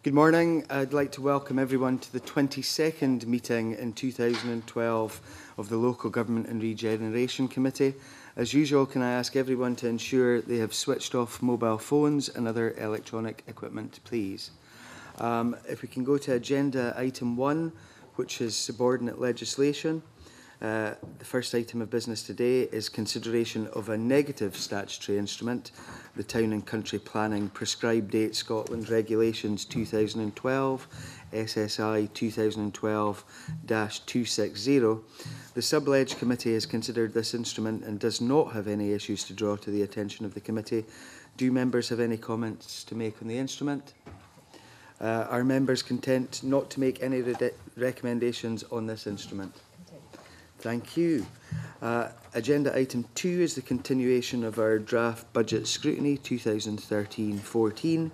Good morning. I'd like to welcome everyone to the 22nd meeting in 2012 of the Local Government and Regeneration Committee. As usual, can I ask everyone to ensure they have switched off mobile phones and other electronic equipment, please. If we can go to agenda item 1, which is subordinate legislation. The first item of business today is consideration of a negative statutory instrument, the Town and Country Planning Prescribed Date Scotland Regulations 2012, SSI 2012-260. The Sub-Leg Committee has considered this instrument and does not have any issues to draw to the attention of the committee. Do members have any comments to make on the instrument? Are members content not to make any recommendations on this instrument? Thank you. Agenda item 2 is the continuation of our draft budget scrutiny 2013-14.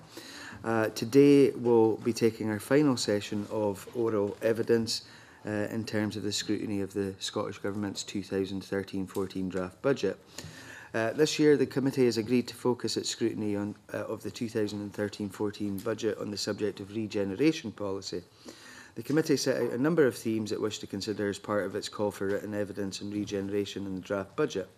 Today we'll be taking our final session of oral evidence in terms of the scrutiny of the Scottish Government's 2013-14 draft budget. This year the committee has agreed to focus its scrutiny on, of the 2013-14 budget on the subject of regeneration policy. The committee set out a number of themes it wished to consider as part of its call for written evidence on regeneration in the draft budget.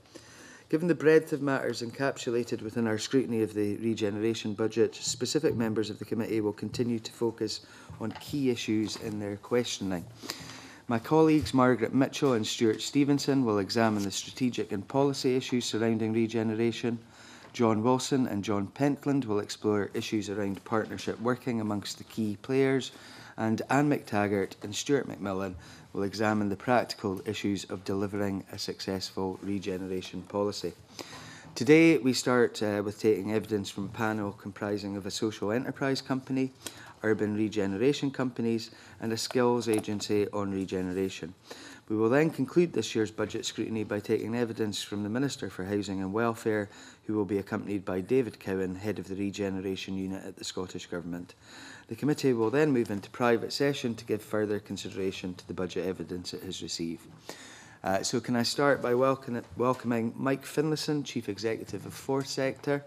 Given the breadth of matters encapsulated within our scrutiny of the regeneration budget, specific members of the committee will continue to focus on key issues in their questioning. My colleagues Margaret Mitchell and Stuart Stevenson will examine the strategic and policy issues surrounding regeneration. John Wilson and John Pentland will explore issues around partnership working amongst the key players, and Anne McTaggart and Stuart McMillan will examine the practical issues of delivering a successful regeneration policy. Today we start with taking evidence from a panel comprising of a social enterprise company, urban regeneration companies and a skills agency on regeneration. We will then conclude this year's budget scrutiny by taking evidence from the Minister for Housing and Welfare, who will be accompanied by David Cowan, Head of the Regeneration Unit at the Scottish Government. The committee will then move into private session to give further consideration to the budget evidence it has received. So can I start by welcoming Mike Finlayson, Chief Executive of Forth Sector,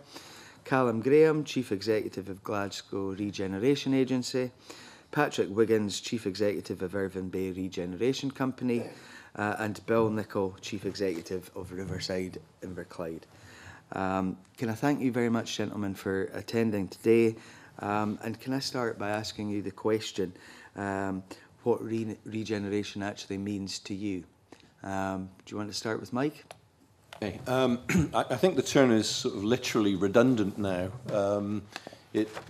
Callum Graham, Chief Executive of Glasgow Regeneration Agency, Patrick Wiggins, Chief Executive of Irvine Bay Regeneration Company, and Bill NICOL, Chief Executive of Riverside Inverclyde. Can I thank you very much, gentlemen, for attending today? And can I start by asking you the question, what regeneration actually means to you? Do you want to start with Mike? Okay. I think the term is sort of literally redundant now.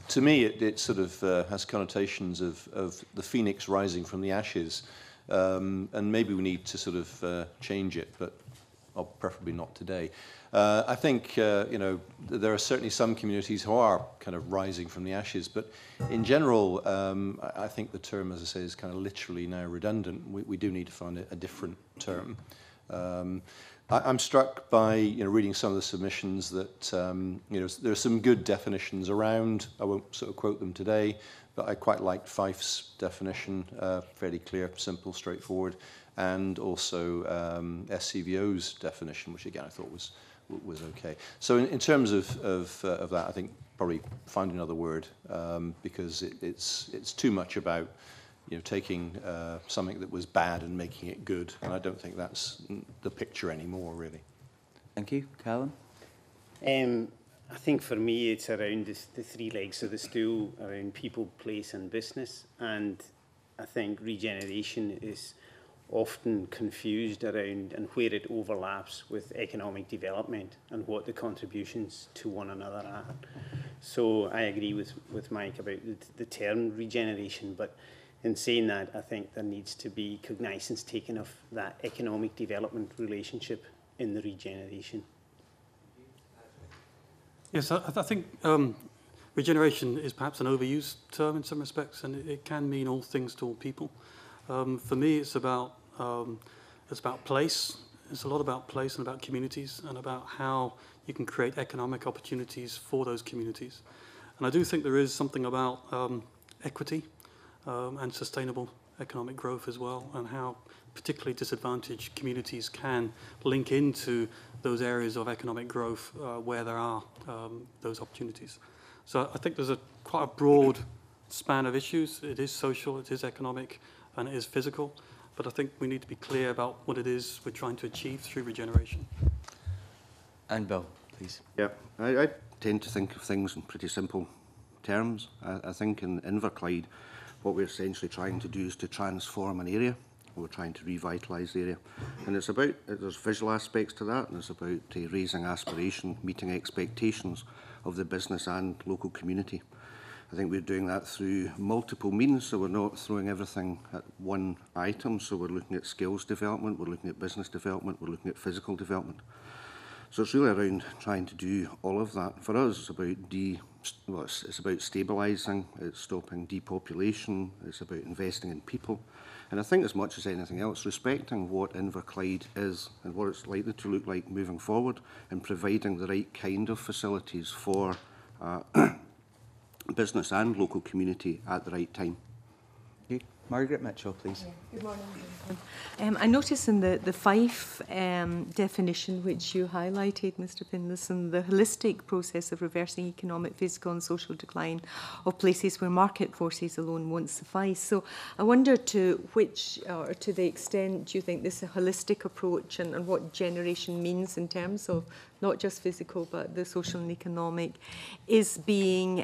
To me, it sort of has connotations of the phoenix rising from the ashes, and maybe we need to sort of change it, but I'll preferably not today. I think you know, there are certainly some communities who are kind of rising from the ashes, but in general, I think the term, as I say, is kind of literally now redundant. We do need to find a different term. I'm struck by reading some of the submissions that there are some good definitions around. I won't sort of quote them today, but I quite liked Fife's definition, fairly clear, simple, straightforward, and also SCVO's definition, which again I thought was okay. So in terms of that, I think probably find another word because it's too much about taking something that was bad and making it good, and I don't think that's the picture anymore, really. Thank you. Callum? I think for me it's around the three legs of the stool, around people, place and business, and I think regeneration is often confused around and where it overlaps with economic development and what the contributions to one another are. So I agree with Mike about the term regeneration, but in saying that, I think there needs to be cognizance taken of that economic development relationship in the regeneration. Yes, I think regeneration is perhaps an overused term in some respects, and it can mean all things to all people. For me, it's about place. It's a lot about place and about communities and about how you can create economic opportunities for those communities. And I do think there is something about equity and sustainable economic growth as well, and how particularly disadvantaged communities can link into those areas of economic growth where there are those opportunities. So I think there's quite a broad span of issues. It is social, it is economic, and it is physical. But I think we need to be clear about what it is we're trying to achieve through regeneration. And Bill, please. Yeah, I tend to think of things in pretty simple terms. I think in Inverclyde, what we're essentially trying to do is to transform an area. We're trying to revitalise the area. And it's about, there's visual aspects to that, and it's about raising aspiration, meeting expectations of the business and local community. I think we're doing that through multiple means, so we're not throwing everything at one item. So we're looking at skills development, we're looking at business development, we're looking at physical development. So it's really around trying to do all of that. For us, it's about it's about stabilising, it's stopping depopulation, it's about investing in people. And I think as much as anything else, respecting what Inverclyde is and what it's likely to look like moving forward, and providing the right kind of facilities for business and local community at the right time. Okay. Margaret Mitchell, please. Yeah. Good morning. I noticed in the Fife definition, which you highlighted, Mr. Finlayson, the holistic process of reversing economic, physical and social decline of places where market forces alone won't suffice. So I wonder to which, or to the extent, do you think this is a holistic approach, and what generation means in terms of not just physical but the social and economic, is being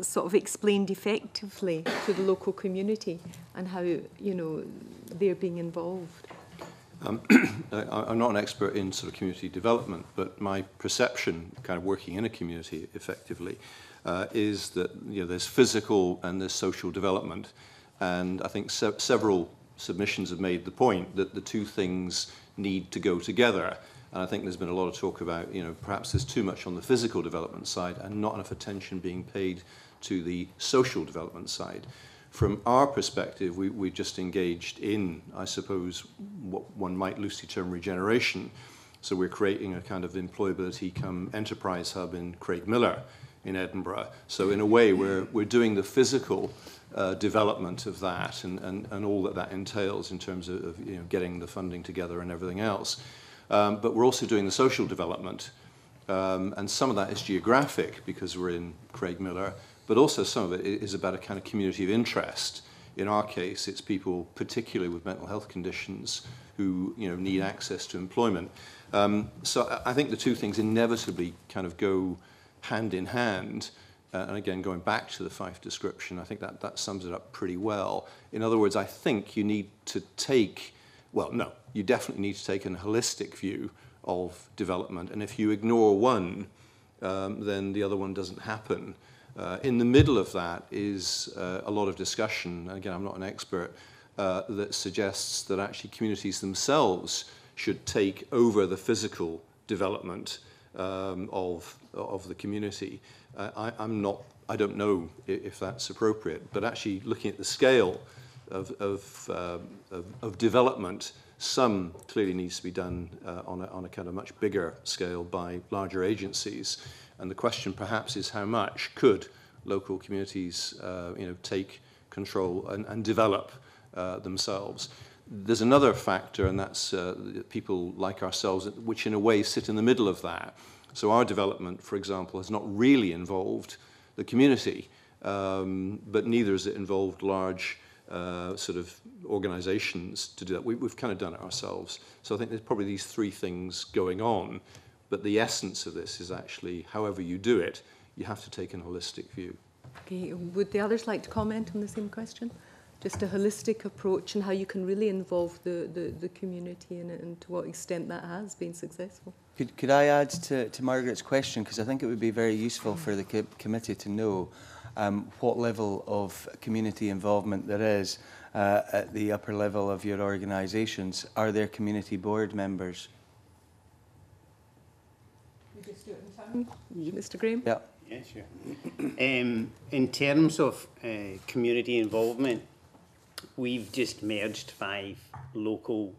sort of explained effectively to the local community, and how, you know, they're being involved? I'm not an expert in sort of community development, but my perception, kind of working in a community effectively, is that, you know, there's physical and there's social development, and I think several submissions have made the point that the two things need to go together. And I think there's been a lot of talk about, you know, perhaps there's too much on the physical development side and not enough attention being paid to the social development side. From our perspective, we just engaged in, I suppose, what one might loosely term regeneration. So we're creating a kind of employability come enterprise hub in Craigmillar in Edinburgh. So in a way, we're doing the physical development of that and all that entails in terms of you know, getting the funding together and everything else. But we're also doing the social development. And some of that is geographic because we're in Craigmillar, but also some of it is about a kind of community of interest. In our case, it's people, particularly with mental health conditions, who, you know, need access to employment. So I think the two things inevitably kind of go hand in hand. And again, going back to the Fife description, I think that sums it up pretty well. In other words, I think you need to take, well, no, you definitely need to take a holistic view of development. And if you ignore one, then the other one doesn't happen. In the middle of that is a lot of discussion, again, I'm not an expert, that suggests that actually communities themselves should take over the physical development of the community. I don't know if that's appropriate, but actually looking at the scale of development, some clearly needs to be done on a kind of much bigger scale by larger agencies. And the question perhaps is how much could local communities you know, take control and develop themselves. There's another factor, and that's people like ourselves, which in a way sit in the middle of that. So our development, for example, has not really involved the community, but neither has it involved large sort of organizations to do that. We've kind of done it ourselves. So I think there's probably these three things going on, but the essence of this is actually, however you do it, you have to take a holistic view. Okay, would the others like to comment on the same question? Just a holistic approach and how you can really involve the community in it, and to what extent that has been successful. Could I add to Margaret's question, because I think it would be very useful for the committee to know what level of community involvement there is at the upper level of your organisations. Are there community board members? Mr. Graham? Yeah. Yeah, sure. In terms of community involvement, we've just merged 5 local,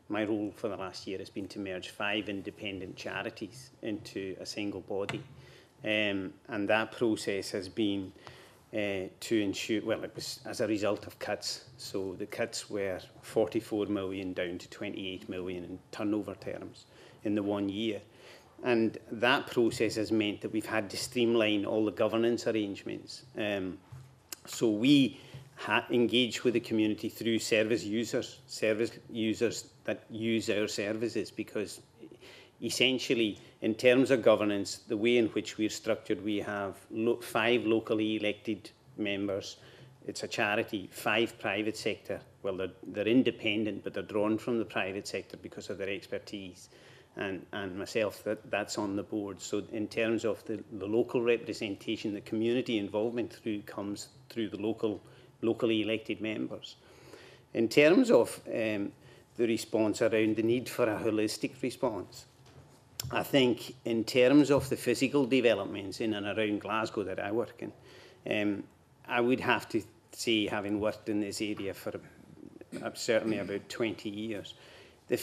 my role for the last year has been to merge 5 independent charities into a single body. And that process has been to ensure, well, it was as a result of cuts. So the cuts were 44 million down to 28 million in turnover terms in the 1 year. And that process has meant that we've had to streamline all the governance arrangements. So we engage with the community through service users that use our services, because essentially, in terms of governance, the way in which we're structured, we have 5 locally elected members. It's a charity, 5 private sector. Well, they're independent, but they're drawn from the private sector because of their expertise. And myself, that's on the board. So in terms of the local representation, the community involvement comes through the locally elected members. In terms of the response around the need for a holistic response, I think in terms of the physical developments in and around Glasgow that I work in, I would have to say, having worked in this area for certainly about 20 years, the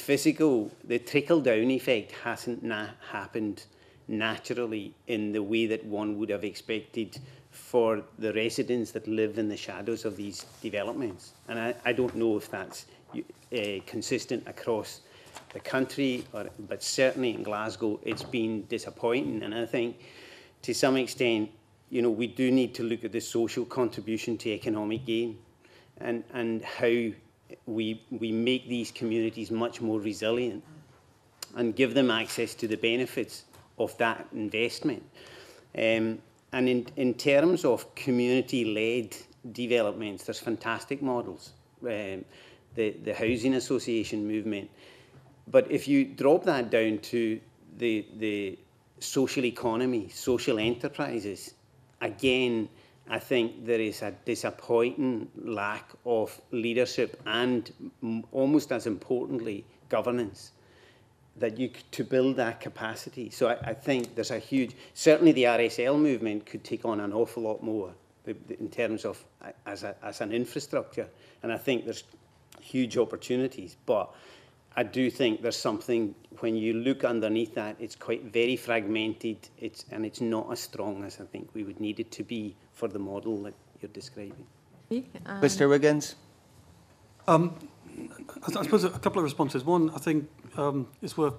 trickle-down effect hasn't happened naturally in the way that one would have expected for the residents that live in the shadows of these developments. And I don't know if that's consistent across the country, but certainly in Glasgow it's been disappointing. And I think to some extent, you know, we do need to look at the social contribution to economic gain and how we make these communities much more resilient and give them access to the benefits of that investment. And in terms of community-led developments, there's fantastic models. The Housing Association movement. But if you drop that down to the social economy, social enterprises, again, I think there is a disappointing lack of leadership and, almost as importantly, governance to build that capacity. So I think there's a huge, certainly the RSL movement could take on an awful lot more in terms of as an infrastructure. And I think there's huge opportunities, but I do think there's something, when you look underneath that, it's quite very fragmented, and it's not as strong as I think we would need it to be for the model that you're describing. Mr. Wiggins? I suppose a couple of responses. One, I think it's worth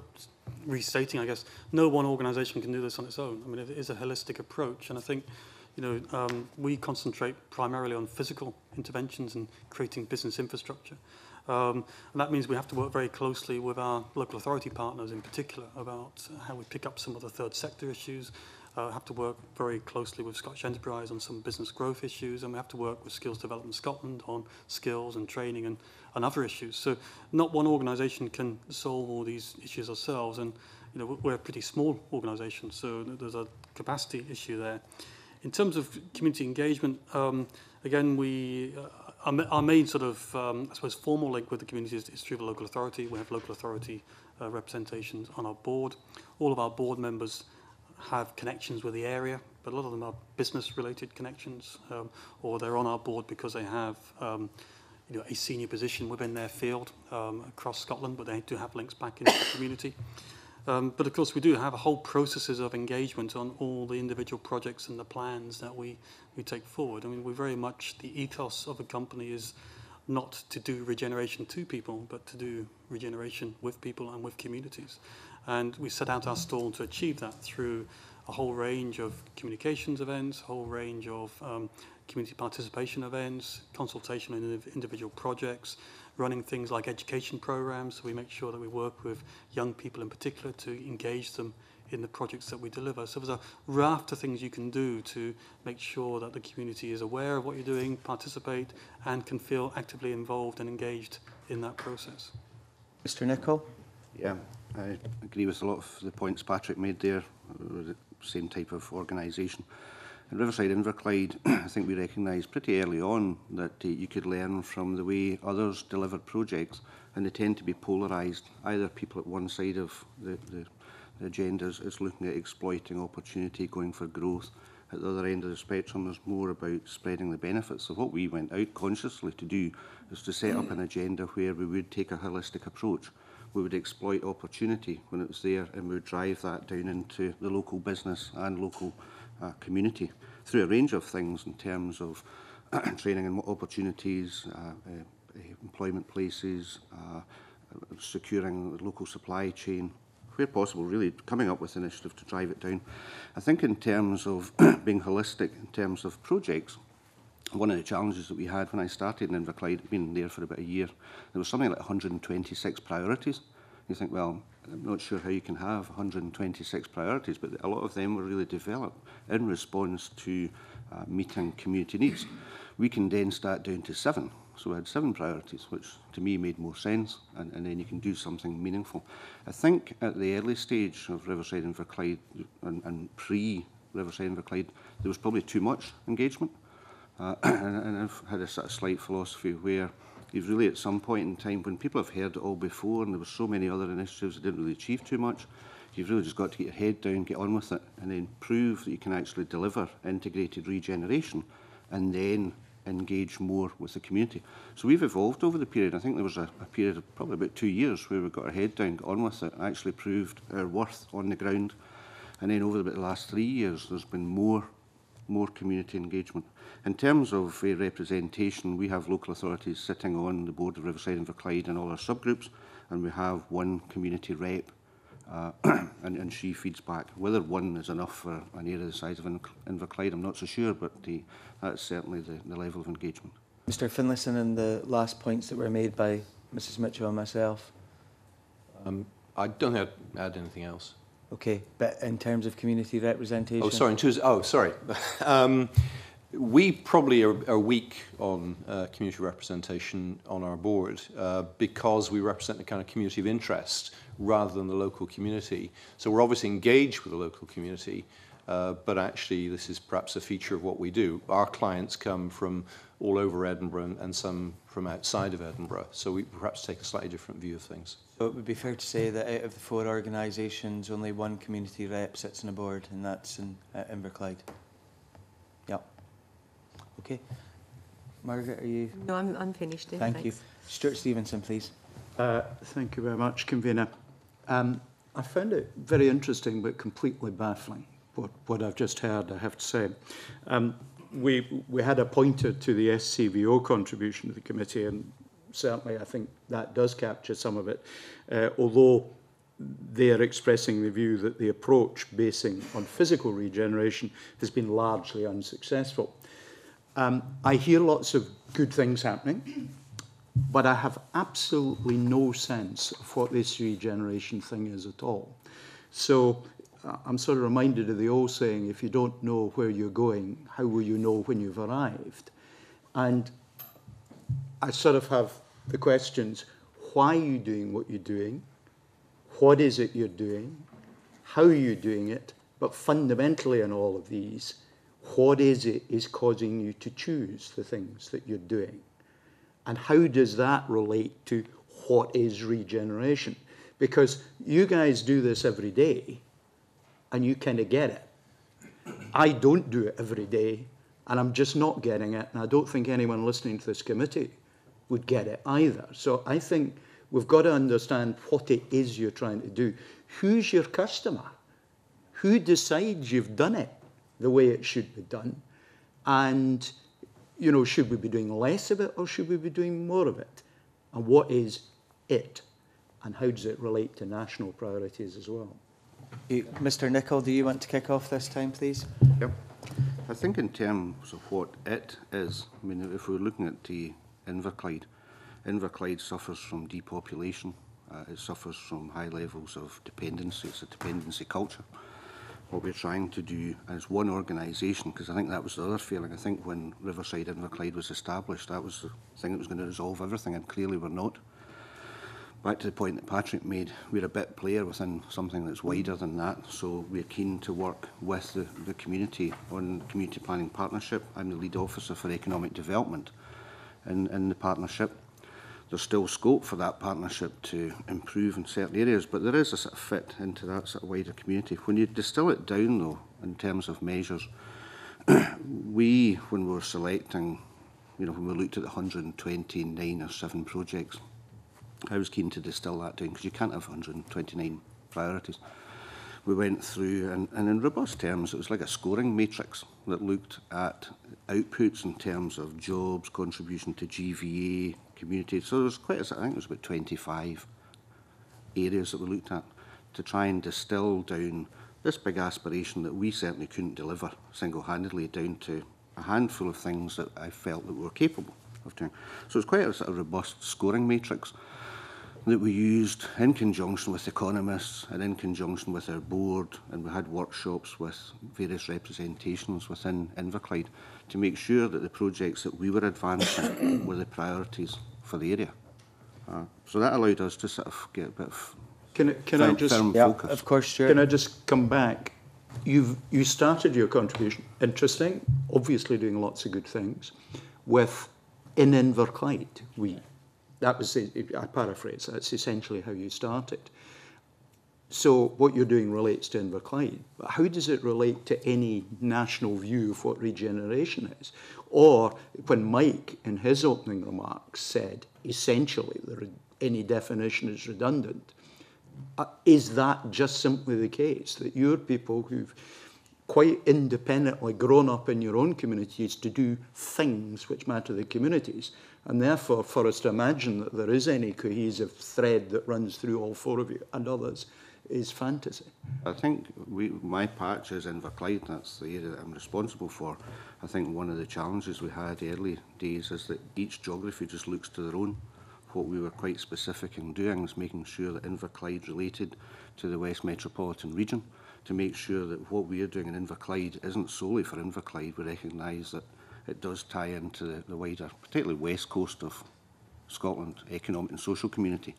restating, I guess, no one organisation can do this on its own. I mean, it is a holistic approach, and I think, you know, we concentrate primarily on physical interventions and creating business infrastructure. And that means we have to work very closely with our local authority partners in particular about how we pick up some of the third sector issues, have to work very closely with Scottish Enterprise on some business growth issues, and we have to work with Skills Development Scotland on skills and training and other issues. So not one organisation can solve all these issues ourselves, and you know, we're a pretty small organisation, so there's a capacity issue there. In terms of community engagement, again, our main sort of, I suppose, formal link with the community is through the local authority. We have local authority representations on our board. All of our board members have connections with the area, but a lot of them are business-related connections, or they're on our board because they have you know, a senior position within their field across Scotland, but they do have links back into the community. But of course, we do have a whole processes of engagement on all the individual projects and the plans that we take forward. I mean, we very much, the ethos of a company is not to do regeneration to people, but to do regeneration with people and with communities. And we set out our stall to achieve that through a whole range of communications events, a whole range of community participation events, consultation on individual projects, running things like education programs, so we make sure that we work with young people in particular to engage them in the projects that we deliver. So there's a raft of things you can do to make sure that the community is aware of what you're doing, participate, and can feel actively involved and engaged in that process. Mr. NICOL? Yeah, I agree with a lot of the points Patrick made there. We're the same type of organisation. In Riverside Inverclyde, I think we recognised pretty early on that you could learn from the way others delivered projects, and they tend to be polarised. Either people at one side of the agenda is looking at exploiting opportunity, going for growth. At the other end of the spectrum, there's more about spreading the benefits. So what we went out consciously to do is to set up an agenda where we would take a holistic approach. We would exploit opportunity when it was there, and we would drive that down into the local business and local community through a range of things in terms of training and opportunities, employment places, securing the local supply chain, where possible, really coming up with initiative to drive it down. I think in terms of being holistic, in terms of projects, one of the challenges that we had when I started in Inverclyde, I'd been there for about a year, there was something like 126 priorities. You think, well, I'm not sure how you can have 126 priorities, but a lot of them were really developed in response to meeting community needs. We condensed that down to 7. So we had 7 priorities, which to me made more sense, and then you can do something meaningful. I think at the early stage of Riverside Inverclyde and pre-Riverside Inverclyde, there was probably too much engagement. And I've had a sort of slight philosophy where you've really at some point in time, when people have heard it all before and there were so many other initiatives that didn't really achieve too much, you've really just got to get your head down, get on with it, and then prove that you can actually deliver integrated regeneration and then engage more with the community. So we've evolved over the period. I think there was a period of probably about 2 years where we got our head down, got on with it, actually proved our worth on the ground. And then over the last 3 years, there's been more community engagement. In terms of representation, we have local authorities sitting on the board of Riverside Inverclyde and all our subgroups, and we have one community rep, and she feeds back. Whether one is enough for an area the size of Inverclyde, I'm not so sure, but that's certainly the level of engagement. Mr Finlayson, and the last points that were made by Mrs Mitchell and myself. I don't think I'd add anything else. Okay, but in terms of community representation? Oh, sorry. Sorry. We probably are weak on community representation on our board because we represent the kind of community of interest rather than the local community. So we're obviously engaged with the local community, but actually this is perhaps a feature of what we do. Our clients come from all over Edinburgh and some from outside of Edinburgh, so we perhaps take a slightly different view of things. So it would be fair to say that out of the 4 organisations, only 1 community rep sits on a board, and that's in Inverclyde. Yep. Okay. Margaret, are you? No, I'm finished. Thank you. Stuart Stevenson, please. Thank you very much, Convener. I found it very interesting but completely baffling, what I've just heard, I have to say. We had appointed to the SCVO contribution to the committee, and certainly I think that does capture some of it, although they are expressing the view that the approach basing on physical regeneration has been largely unsuccessful. I hear lots of good things happening, but I have absolutely no sense of what this regeneration thing is at all. So I'm sort of reminded of the old saying, if you don't know where you're going, how will you know when you've arrived? And I sort of have the questions, why are you doing what you're doing? What is it you're doing? How are you doing it? But fundamentally in all of these, what is it is causing you to choose the things that you're doing? And how does that relate to what is regeneration? Because you guys do this every day, and you kind of get it. I don't do it every day, and I'm just not getting it, and I don't think anyone listening to this committee would get it either. So I think we've got to understand what it is you're trying to do. Who's your customer? Who decides you've done it the way it should be done? And, you know, should we be doing less of it or should we be doing more of it? And what is it? And how does it relate to national priorities as well? Mr NICOL, do you want to kick off this time, please? Yep. I think in terms of what it is, I mean, if we're looking at the Inverclyde, Inverclyde suffers from depopulation. It suffers from high levels of dependency. It's a dependency culture. What we're trying to do as one organisation, because I think that was the other feeling. I think when Riverside Inverclyde was established, that was the thing that was going to resolve everything, and clearly we're not. Back to the point that Patrick made, we're a bit player within something that's wider than that, so we're keen to work with the community on community planning partnership. I'm the lead officer for economic development in the partnership. There's still scope for that partnership to improve in certain areas, but there is a sort of fit into that sort of wider community. When you distill it down, though, in terms of measures, when we were selecting, you know, when we looked at the 129 or 7 projects, I was keen to distill that down because you can't have 129 priorities. We went through, and in robust terms, it was like a scoring matrix that looked at outputs in terms of jobs, contribution to GVA, community. So there was quite a, I think it was about 25 areas that we looked at to try and distill down this big aspiration that we certainly couldn't deliver single-handedly down to a handful of things that I felt that we were capable of doing. So it's quite a sort of robust scoring matrix that we used in conjunction with economists and in conjunction with our board, and we had workshops with various representations within Inverclyde to make sure that the projects that we were advancing were the priorities for the area. So that allowed us to sort of get a bit of firm focus. Of course, Stuart. Can I just come back? You started your contribution, interesting, obviously doing lots of good things, with in Inverclyde, that was, I paraphrase, that's essentially how you started. So what you're doing relates to Inverclyde, but how does it relate to any national view of what regeneration is? Or when Mike, in his opening remarks, said, essentially, any definition is redundant, is that just simply the case, that you're people who've quite independently grown up in your own communities to do things which matter to the communities, and therefore for us to imagine that there is any cohesive thread that runs through all four of you and others is fantasy? I think my patch is Inverclyde, that's the area that I'm responsible for. I think one of the challenges we had early days is that each geography just looks to their own. What we were quite specific in doing is making sure that Inverclyde related to the West Metropolitan region, to make sure that what we are doing in Inverclyde isn't solely for Inverclyde. We recognise that it does tie into the wider, particularly west coast of Scotland, economic and social community.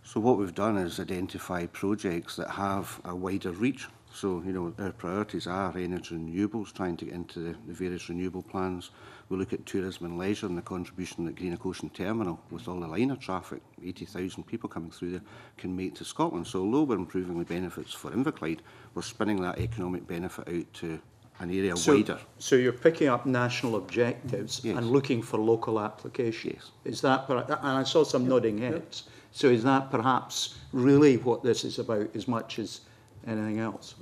So what we've done is identify projects that have a wider reach. So, you know, our priorities are energy and renewables, trying to get into the various renewable plans. We look at tourism and leisure and the contribution that Greenock Ocean Terminal, with all the liner traffic, 80,000 people coming through there, can make to Scotland. So although we're improving the benefits for Inverclyde, we're spinning that economic benefit out to an area wider. So you're picking up national objectives and looking for local application. Yes. Is that, and I saw some nodding heads, so is that perhaps really what this is about as much as anything else?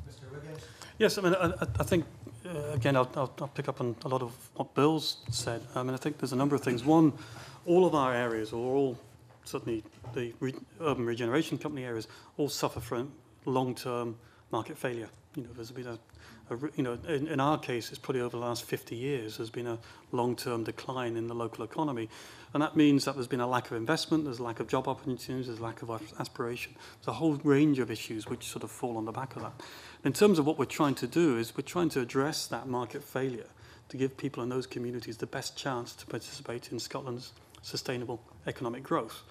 Mr. Wiggins? Yes, I mean, I think, again, I'll pick up on a lot of what Bill's said. I mean, I think there's a number of things. One, all of our areas, or all, certainly the urban regeneration company areas, all suffer from long-term market failure. You know, there's been in our case, it's probably over the last 50 years, there's been a long-term decline in the local economy. And that means that there's been a lack of investment, there's a lack of job opportunities, there's a lack of aspiration. There's a whole range of issues which sort of fall on the back of that. In terms of what we're trying to do is we're trying to address that market failure to give people in those communities the best chance to participate in Scotland's sustainable economic growth.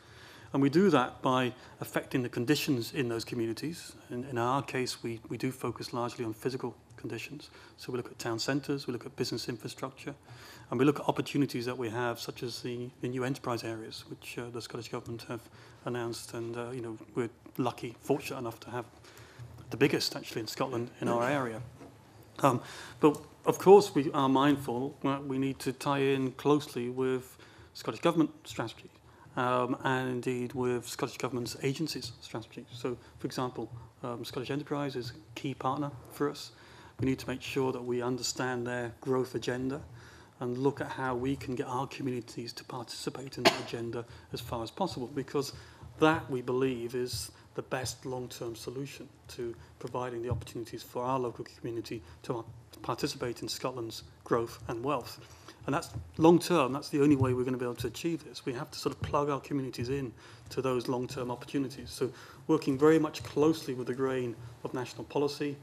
And we do that by affecting the conditions in those communities. In our case, we do focus largely on physical conditions. So we look at town centres, we look at business infrastructure, and we look at opportunities that we have, such as the new enterprise areas, which the Scottish Government have announced. And you know, we're lucky, fortunate enough to have the biggest, actually, in Scotland in our area. But of course, we are mindful that we need to tie in closely with Scottish Government strategy. And indeed with Scottish Government's agencies' strategy. So, for example, Scottish Enterprise is a key partner for us. We need to make sure that we understand their growth agenda and look at how we can get our communities to participate in that agenda as far as possible, because that, we believe, is the best long-term solution to providing the opportunities for our local community to participate in Scotland's growth and wealth. And that's long-term, that's the only way we're going to be able to achieve this. We have to sort of plug our communities in to those long-term opportunities. So working very much closely with the grain of national policy,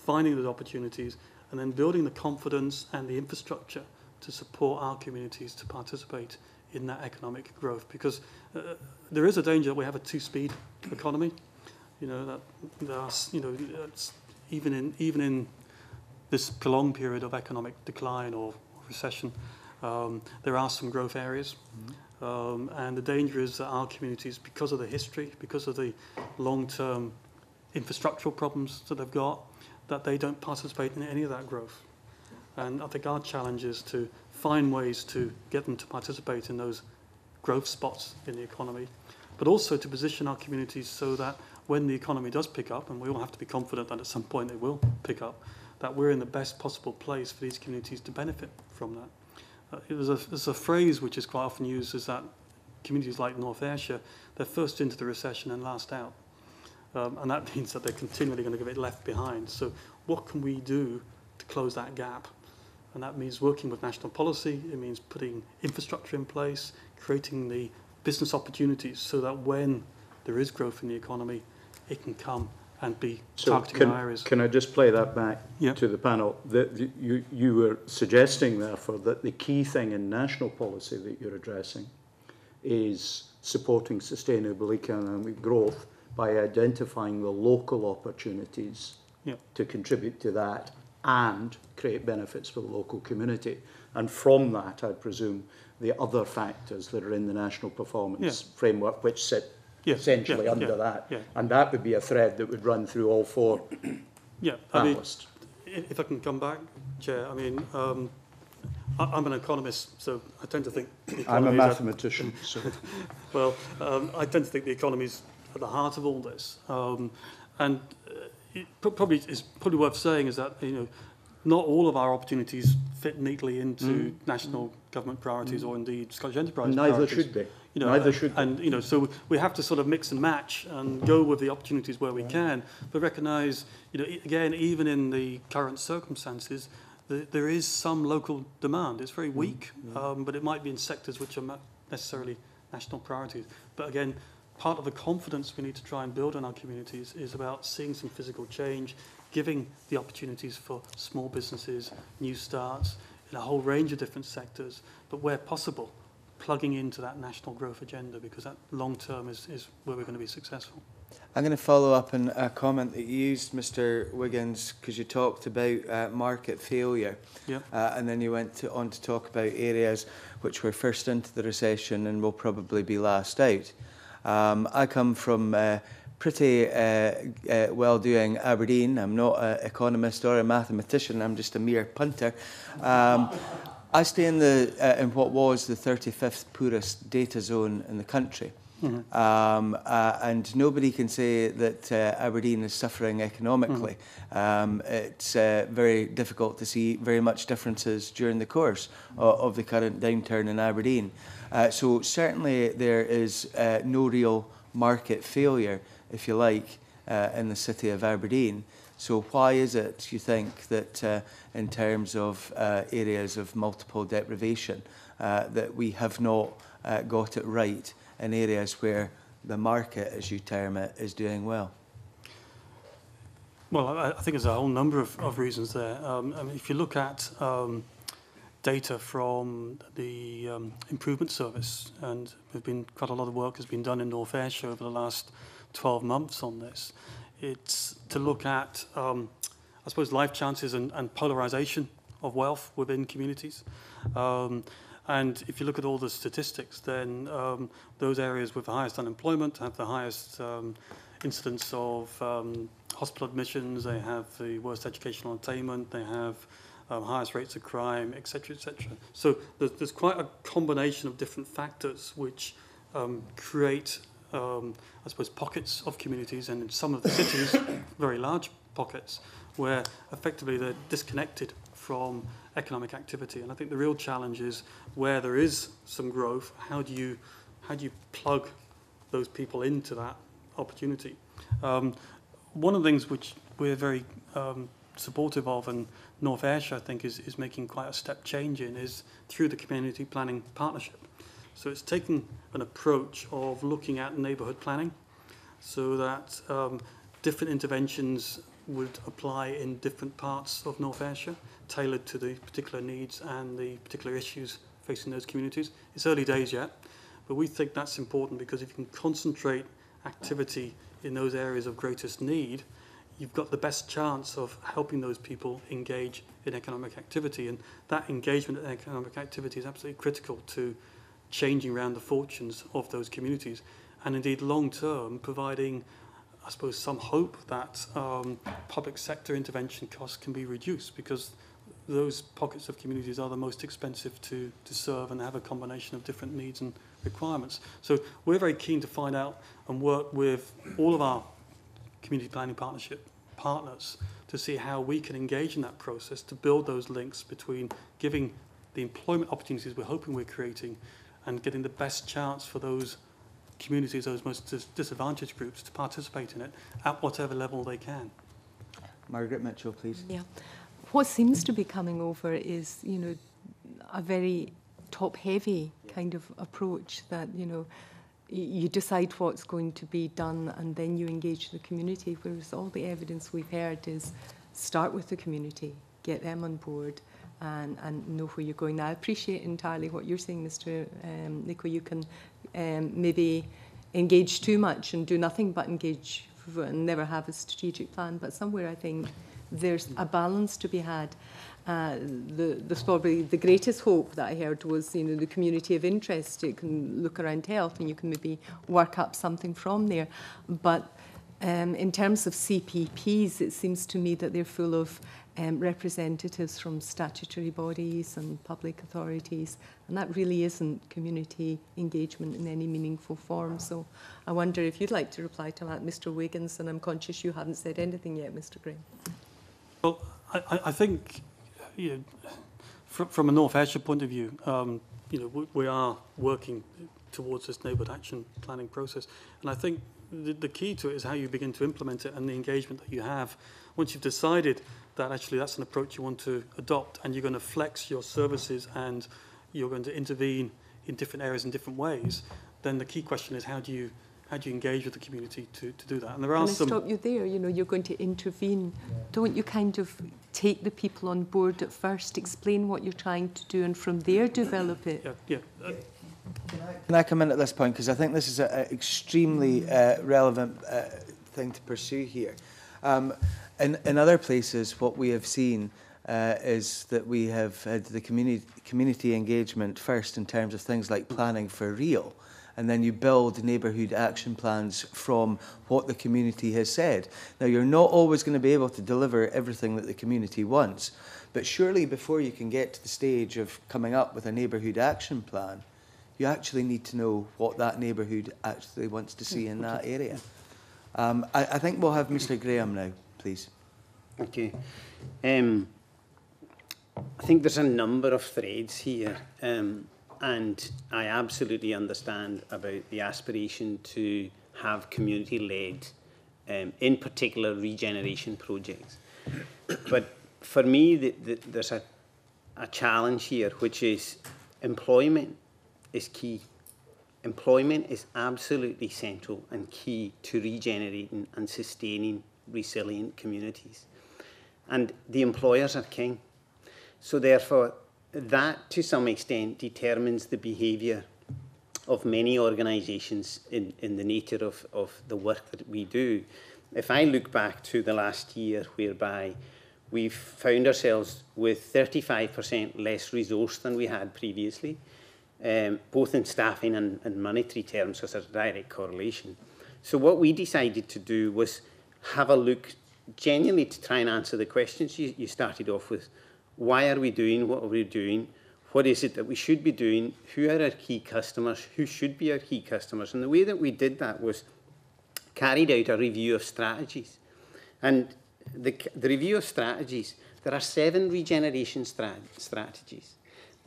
finding those opportunities, and then building the confidence and the infrastructure to support our communities to participate in that economic growth. Because there is a danger that we have a two-speed economy. You know, that there are, you know, even in this prolonged period of economic decline or recession, there are some growth areas, and the danger is that our communities, because of the history, because of the long-term infrastructural problems that they've got, that they don't participate in any of that growth. And I think our challenge is to find ways to get them to participate in those growth spots in the economy, but also to position our communities so that when the economy does pick up, and we all have to be confident that at some point it will pick up, that we're in the best possible place for these communities to benefit from that. There's a phrase which is quite often used, is that communities like North Ayrshire, they're first into the recession and last out. And that means that they're continually going to get left behind. So what can we do to close that gap? And that means working with national policy. It means putting infrastructure in place, creating the business opportunities so that when there is growth in the economy, it can come and be targeting our areas. Can I just play that back Yeah. to the panel? You were suggesting, therefore, that the key thing in national policy that you're addressing is supporting sustainable economic growth by identifying the local opportunities to contribute to that and create benefits for the local community. And from that, I presume, the other factors that are in the national performance framework, which sit essentially under that. Yeah. And that would be a thread that would run through all four panellists. I mean, if I can come back, Chair, I mean, I'm an economist, so I tend to think the economy I'm a mathematician. So. Well, I tend to think the economy is at the heart of all this. And it probably worth saying is that, you know, not all of our opportunities fit neatly into national government priorities or indeed Scottish enterprise Neither priorities. should they. You know, Neither should they. And, you know, so we have to sort of mix and match and go with the opportunities where we can, but recognise, you know, again, even in the current circumstances, there is some local demand. It's very weak, but it might be in sectors which are not necessarily national priorities. But again, part of the confidence we need to try and build in our communities is about seeing some physical change, giving the opportunities for small businesses, new starts, in a whole range of different sectors, but where possible, plugging into that national growth agenda, because that long term is where we're going to be successful. I'm going to follow up on a comment that you used, Mr. Wiggins, because you talked about market failure, and then you went on to talk about areas which were first into the recession and will probably be last out. I come from pretty well-doing Aberdeen. I'm not an economist or a mathematician. I'm just a mere punter. I stay in what was the 35th poorest data zone in the country. And nobody can say that Aberdeen is suffering economically. It's very difficult to see very much differences during the course of the current downturn in Aberdeen. So certainly there is no real market failure, if you like, in the city of Aberdeen. So why is it, you think, that in terms of areas of multiple deprivation, that we have not got it right in areas where the market, as you term it, is doing well? Well, I think there's a whole number of reasons there. I mean, if you look at data from the Improvement Service, and there's been quite a lot of work has been done in North Ayrshire over the last 12 months on this. It's to look at, I suppose, life chances and polarisation of wealth within communities. And if you look at all the statistics, then those areas with the highest unemployment have the highest incidence of hospital admissions, they have the worst educational attainment, they have highest rates of crime, etc., etc. So there's quite a combination of different factors which create, I suppose, pockets of communities, and in some of the cities, very large pockets, where effectively they're disconnected from economic activity. And I think the real challenge is where there is some growth, how do you plug those people into that opportunity? One of the things which we're very supportive of, and North Ayrshire, I think, is making quite a step change in, is through the Community Planning Partnership. So it's taking an approach of looking at neighbourhood planning so that different interventions would apply in different parts of North Ayrshire, tailored to the particular needs and the particular issues facing those communities. It's early days yet, but we think that's important because if you can concentrate activity in those areas of greatest need, you've got the best chance of helping those people engage in economic activity. And that engagement in economic activity is absolutely critical to changing around the fortunes of those communities. And indeed, long term, providing, I suppose, some hope that public sector intervention costs can be reduced, because those pockets of communities are the most expensive to serve and have a combination of different needs and requirements. So we're very keen to find out and work with all of our community planning partnership partners to see how we can engage in that process to build those links between giving the employment opportunities we're hoping we're creating and getting the best chance for those communities, those most disadvantaged groups, to participate in it at whatever level they can. Margaret Mitchell, please. Yeah. what seems to be coming over is, you know, a very top-heavy kind of approach that, you know, you decide what's going to be done and then you engage the community, whereas all the evidence we've heard is start with the community, get them on board, and know where you're going. Now, I appreciate entirely what you're saying, Mr. NICOL. You can maybe engage too much and do nothing but engage and never have a strategic plan, but somewhere I think there's a balance to be had. There's probably the greatest hope that I heard was, you know, the community of interest. You can look around health and you can maybe work up something from there. But in terms of CPPs, it seems to me that they're full of representatives from statutory bodies and public authorities, and that really isn't community engagement in any meaningful form. So I wonder if you'd like to reply to that, Mr. Wiggins, and I'm conscious you haven't said anything yet, Mr. Graham. Well, I think, you know, from a North Ayrshire point of view, you know, we are working towards this neighbourhood action planning process, and I think the key to it is how you begin to implement it and the engagement that you have. Once you've decided that actually that's an approach you want to adopt and you're going to flex your services and you're going to intervene in different areas in different ways, then the key question is how do you engage with the community to do that? And there are some... Can I stop you there? You know, you're going to intervene. Don't you kind of take the people on board at first, explain what you're trying to do, and from there develop it? Yeah. Can I come in at this point? Because I think this is an extremely relevant thing to pursue here. In other places, what we have seen is that we have had the community engagement first in terms of things like planning for real, and then you build neighbourhood action plans from what the community has said. Now, you're not always going to be able to deliver everything that the community wants, but surely before you can get to the stage of coming up with a neighbourhood action plan, you actually need to know what that neighbourhood actually wants to see in that area. I think we'll have Mr. Graham now, please. Okay. I think there's a number of threads here, and I absolutely understand about the aspiration to have community-led, in particular, regeneration projects. But for me, there's a challenge here, which is employment is key. Employment is absolutely central and key to regenerating and sustaining resilient communities. And the employers are king. So therefore, that to some extent determines the behaviour of many organisations in the nature of the work that we do. If I look back to the last year whereby we've found ourselves with 35% less resource than we had previously, both in staffing and monetary terms, so there's a direct correlation. So what we decided to do was have a look genuinely to try and answer the questions you started off with. Why are we doing what are we doing? What is it that we should be doing? Who are our key customers? Who should be our key customers? And the way that we did that was carried out a review of strategies. And the review of strategies, there are 7 regeneration strategies.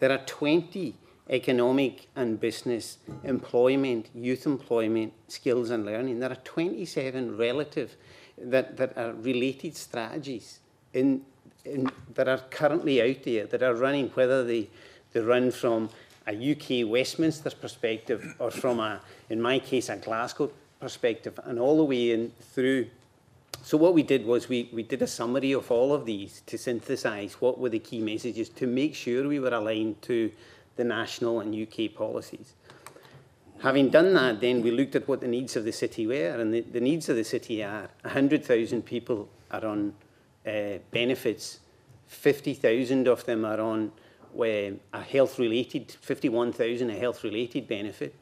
There are 20 economic and business, employment, youth employment, skills and learning. There are 27 relative that are related strategies that are currently out there, that are running, whether they run from a UK Westminster perspective or from in my case, a Glasgow perspective, and all the way in through. So what we did was we did a summary of all of these to synthesise what were the key messages to make sure we were aligned to the national and UK policies. Having done that, then we looked at what the needs of the city were, and the needs of the city are 100,000 people are on benefits, 50,000 of them are on a health-related, 51,000 a health-related benefit,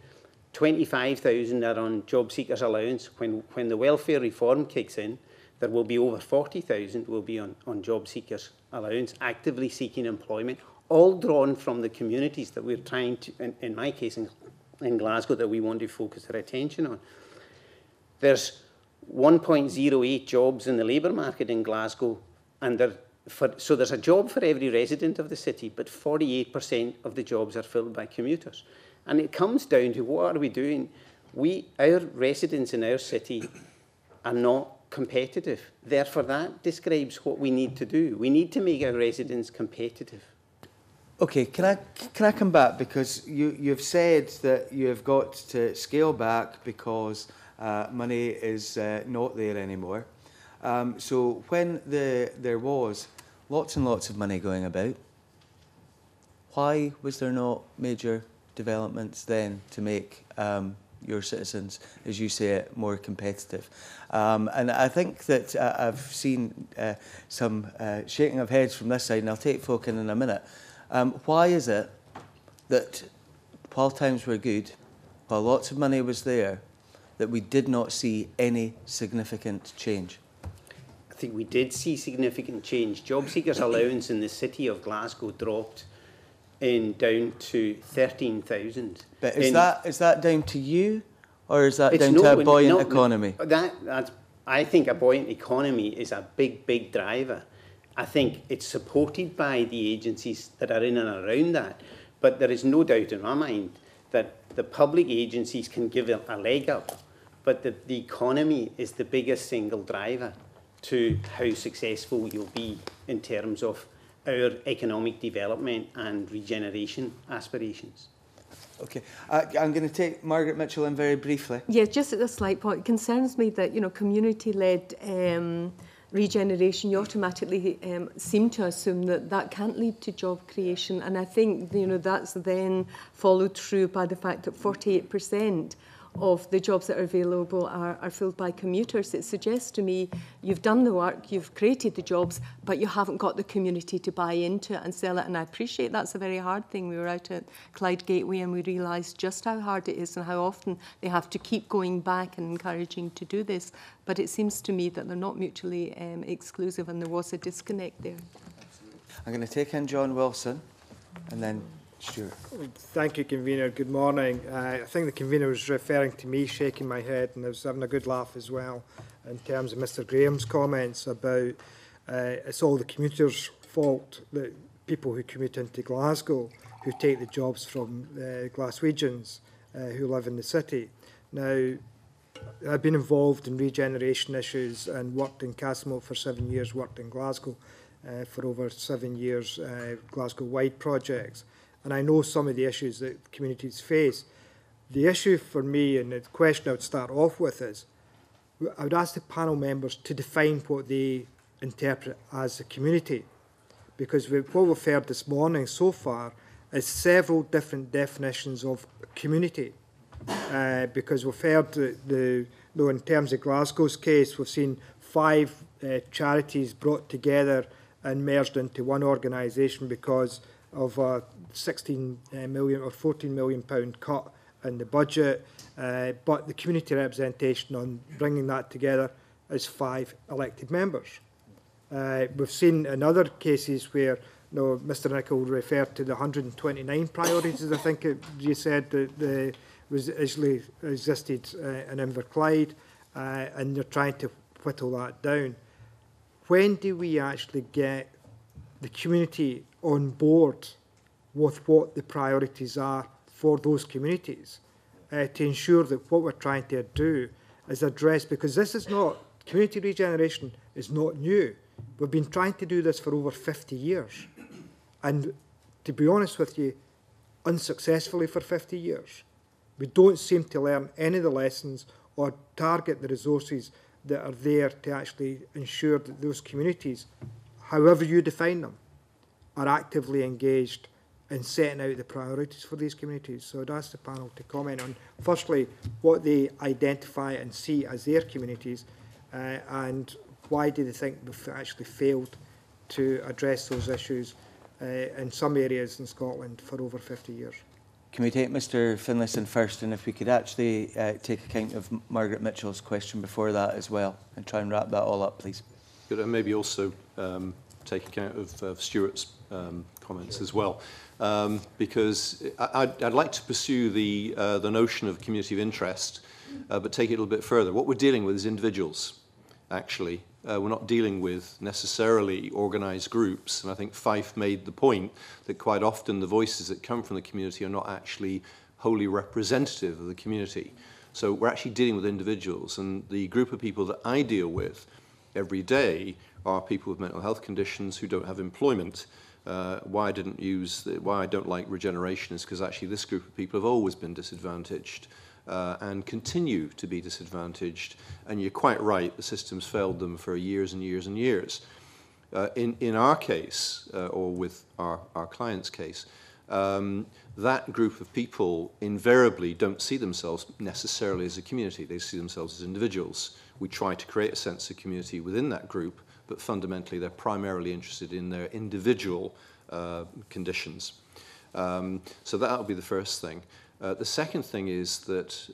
25,000 are on job seekers allowance. When the welfare reform kicks in, there will be over 40,000 will be on job seekers allowance, actively seeking employment, all drawn from the communities that we're trying to, in my case, in Glasgow, that we want to focus our attention on. There's 1.08 jobs in the labour market in Glasgow, and so there's a job for every resident of the city, but 48% of the jobs are filled by commuters. And it comes down to what are we doing? Our residents in our city are not competitive. Therefore, that describes what we need to do. We need to make our residents competitive. Okay, can I come back, because you've said that you've got to scale back because money is not there anymore. So when there was lots and lots of money going about, why was there not major developments then to make your citizens, as you say it, more competitive? And I think that I've seen some shaking of heads from this side, and I'll take folk in a minute. Why is it that while times were good, while lots of money was there, that we did not see any significant change? I think we did see significant change. Job seekers' allowance in the city of Glasgow dropped down to 13,000. But is that down to you, or is that down to a buoyant economy? I think a buoyant economy is a big driver. I think it's supported by the agencies that are in and around that. But there is no doubt in my mind that the public agencies can give a leg up, but the economy is the biggest single driver to how successful you'll be in terms of our economic development and regeneration aspirations. Okay, I'm going to take Margaret Mitchell in very briefly. Yeah, just at a slight point, it concerns me that, you know, community-led regeneration, you automatically seem to assume that that can't lead to job creation. And I think, you know, that's then followed through by the fact that 48% of the jobs that are available are filled by commuters. It suggests to me you've done the work, you've created the jobs, but you haven't got the community to buy into it and sell it. And I appreciate that's a very hard thing. We were out at Clyde Gateway and we realised just how hard it is and how often they have to keep going back and encouraging to do this. But it seems to me that they're not mutually exclusive, and there was a disconnect there. I'm going to take in John Wilson and then Stuart. Thank you, Convener. Good morning. I think the Convener was referring to me shaking my head, and I was having a good laugh as well in terms of Mr Graham's comments about it's all the commuters' fault, that people who commute into Glasgow, who take the jobs from Glaswegians who live in the city. Now, I've been involved in regeneration issues and worked in Castlemoat for 7 years, worked in Glasgow for over 7 years, Glasgow-wide projects. And I know some of the issues that communities face. The issue for me, and the question I would start off with, is I would ask the panel members to define what they interpret as a community. Because what we've heard this morning so far is several different definitions of community. Because we've heard, in terms of Glasgow's case, we've seen 5 charities brought together and merged into one organisation because of a 16 million or 14 million pound cut in the budget, but the community representation on bringing that together is 5 elected members. We've seen in other cases where, Mr NICOL referred to the 129 priorities, I think you said that existed in Inverclyde, and they're trying to whittle that down. When do we actually get the community on board with what the priorities are for those communities to ensure that what we're trying to do is address, because this is not, community regeneration is not new. We've been trying to do this for over 50 years. And to be honest with you, unsuccessfully for 50 years. We don't seem to learn any of the lessons or target the resources that are there to actually ensure that those communities, however you define them, are actively engaged in setting out the priorities for these communities. So I'd ask the panel to comment on, firstly, what they identify and see as their communities, and why do they think we've actually failed to address those issues in some areas in Scotland for over 50 years. Can we take Mr Finlayson first, and if we could actually take account of Margaret Mitchell's question before that as well, and try and wrap that all up, please. Good, and maybe also take account of Stuart's comments as well, because I'd like to pursue the notion of community of interest, but take it a little bit further. What we're dealing with is individuals, actually. We're not dealing with necessarily organised groups, and I think Fife made the point that quite often the voices that come from the community are not actually wholly representative of the community. So we're actually dealing with individuals, and the group of people that I deal with every day are people with mental health conditions who don't have employment. Why I don't like Regeneration is because actually this group of people have always been disadvantaged and continue to be disadvantaged. And you're quite right, the system's failed them for years and years and years. In our case, or with our client's case, that group of people invariably don't see themselves necessarily as a community. They see themselves as individuals. We try to create a sense of community within that group, but fundamentally they're primarily interested in their individual conditions. So that'll be the first thing. The second thing is that,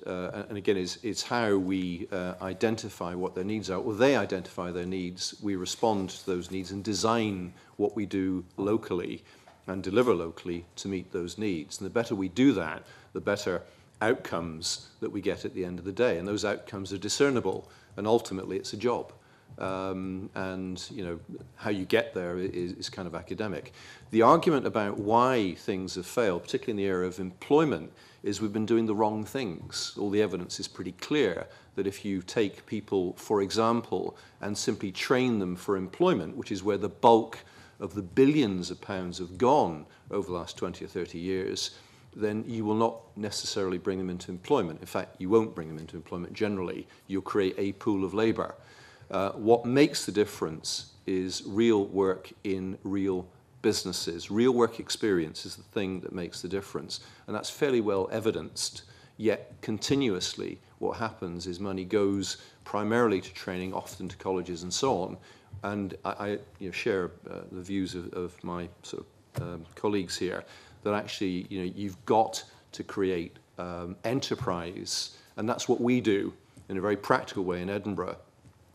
and again, it's how we identify what their needs are. Well, they identify their needs, we respond to those needs and design what we do locally and deliver locally to meet those needs. And the better we do that, the better outcomes that we get at the end of the day. And those outcomes are discernible, and ultimately it's a job. And you know, how you get there is kind of academic. The argument about why things have failed, particularly in the area of employment, is we've been doing the wrong things. All the evidence is pretty clear that if you take people, for example, and simply train them for employment, which is where the bulk of the billions of pounds have gone over the last 20 or 30 years, then you will not necessarily bring them into employment. In fact, you won't bring them into employment generally. You'll create a pool of labour. What makes the difference is real work in real businesses. Real work experience is the thing that makes the difference. And that's fairly well evidenced. Yet continuously what happens is money goes primarily to training, often to colleges and so on. And I share the views of my sort of colleagues here that actually you've got to create enterprise. And that's what we do in a very practical way in Edinburgh.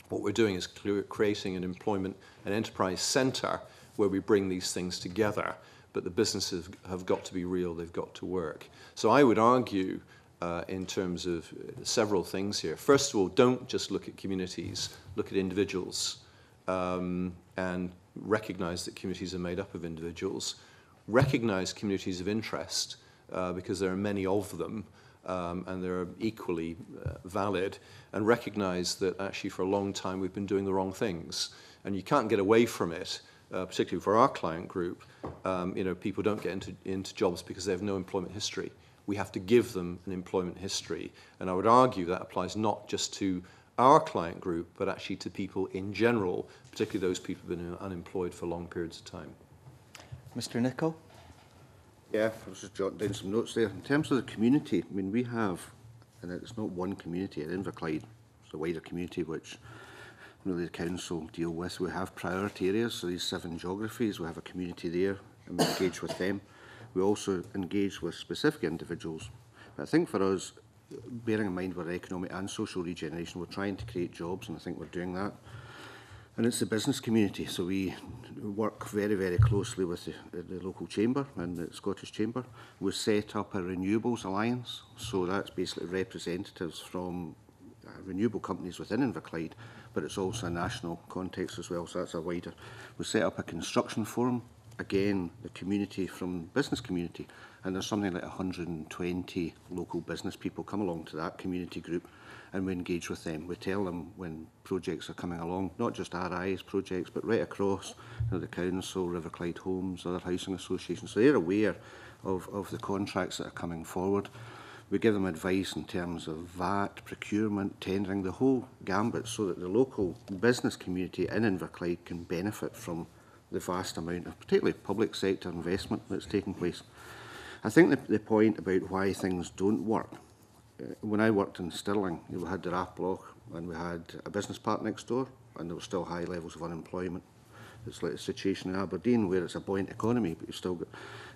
What we're doing is creating an employment, an enterprise centre where we bring these things together, but the businesses have got to be real, they've got to work. So I would argue in terms of several things here. First of all, don't just look at communities, look at individuals and recognise that communities are made up of individuals. Recognise communities of interest because there are many of them, and they're equally valid, and recognise that actually for a long time we've been doing the wrong things. And you can't get away from it, particularly for our client group. People don't get into jobs because they have no employment history. We have to give them an employment history. And I would argue that applies not just to our client group, but actually to people in general, particularly those people who have been unemployed for long periods of time. Mr. NICOL? Yeah, I was just jotting down some notes there. In terms of the community, I mean, we have, and it's not one community at Inverclyde, it's a wider community which really the council deal with. We have priority areas, so these 7 geographies, we have a community there, and we engage with them. We also engage with specific individuals. But I think for us, bearing in mind we're economic and social regeneration, we're trying to create jobs, and I think we're doing that. And it's the business community, so we work very, very closely with the local chamber and the Scottish Chamber. We set up a renewables alliance, so that's basically representatives from renewable companies within Inverclyde, but it's also a national context as well, so that's a wider. We set up a construction forum, again, the community from business community, and there's something like 120 local business people come along to that community group, and we engage with them. We tell them when projects are coming along, not just RI's projects, but right across the council, Riverclyde Homes, other housing associations. So they're aware of the contracts that are coming forward. We give them advice in terms of VAT, procurement, tendering, the whole gambit, so that the local business community in Inverclyde can benefit from the vast amount of particularly public sector investment that's taking place. I think the point about why things don't work, when I worked in Stirling, we had the RAF block and we had a business park next door, and there were still high levels of unemployment. It's like the situation in Aberdeen where it's a buoyant economy, but you've still got,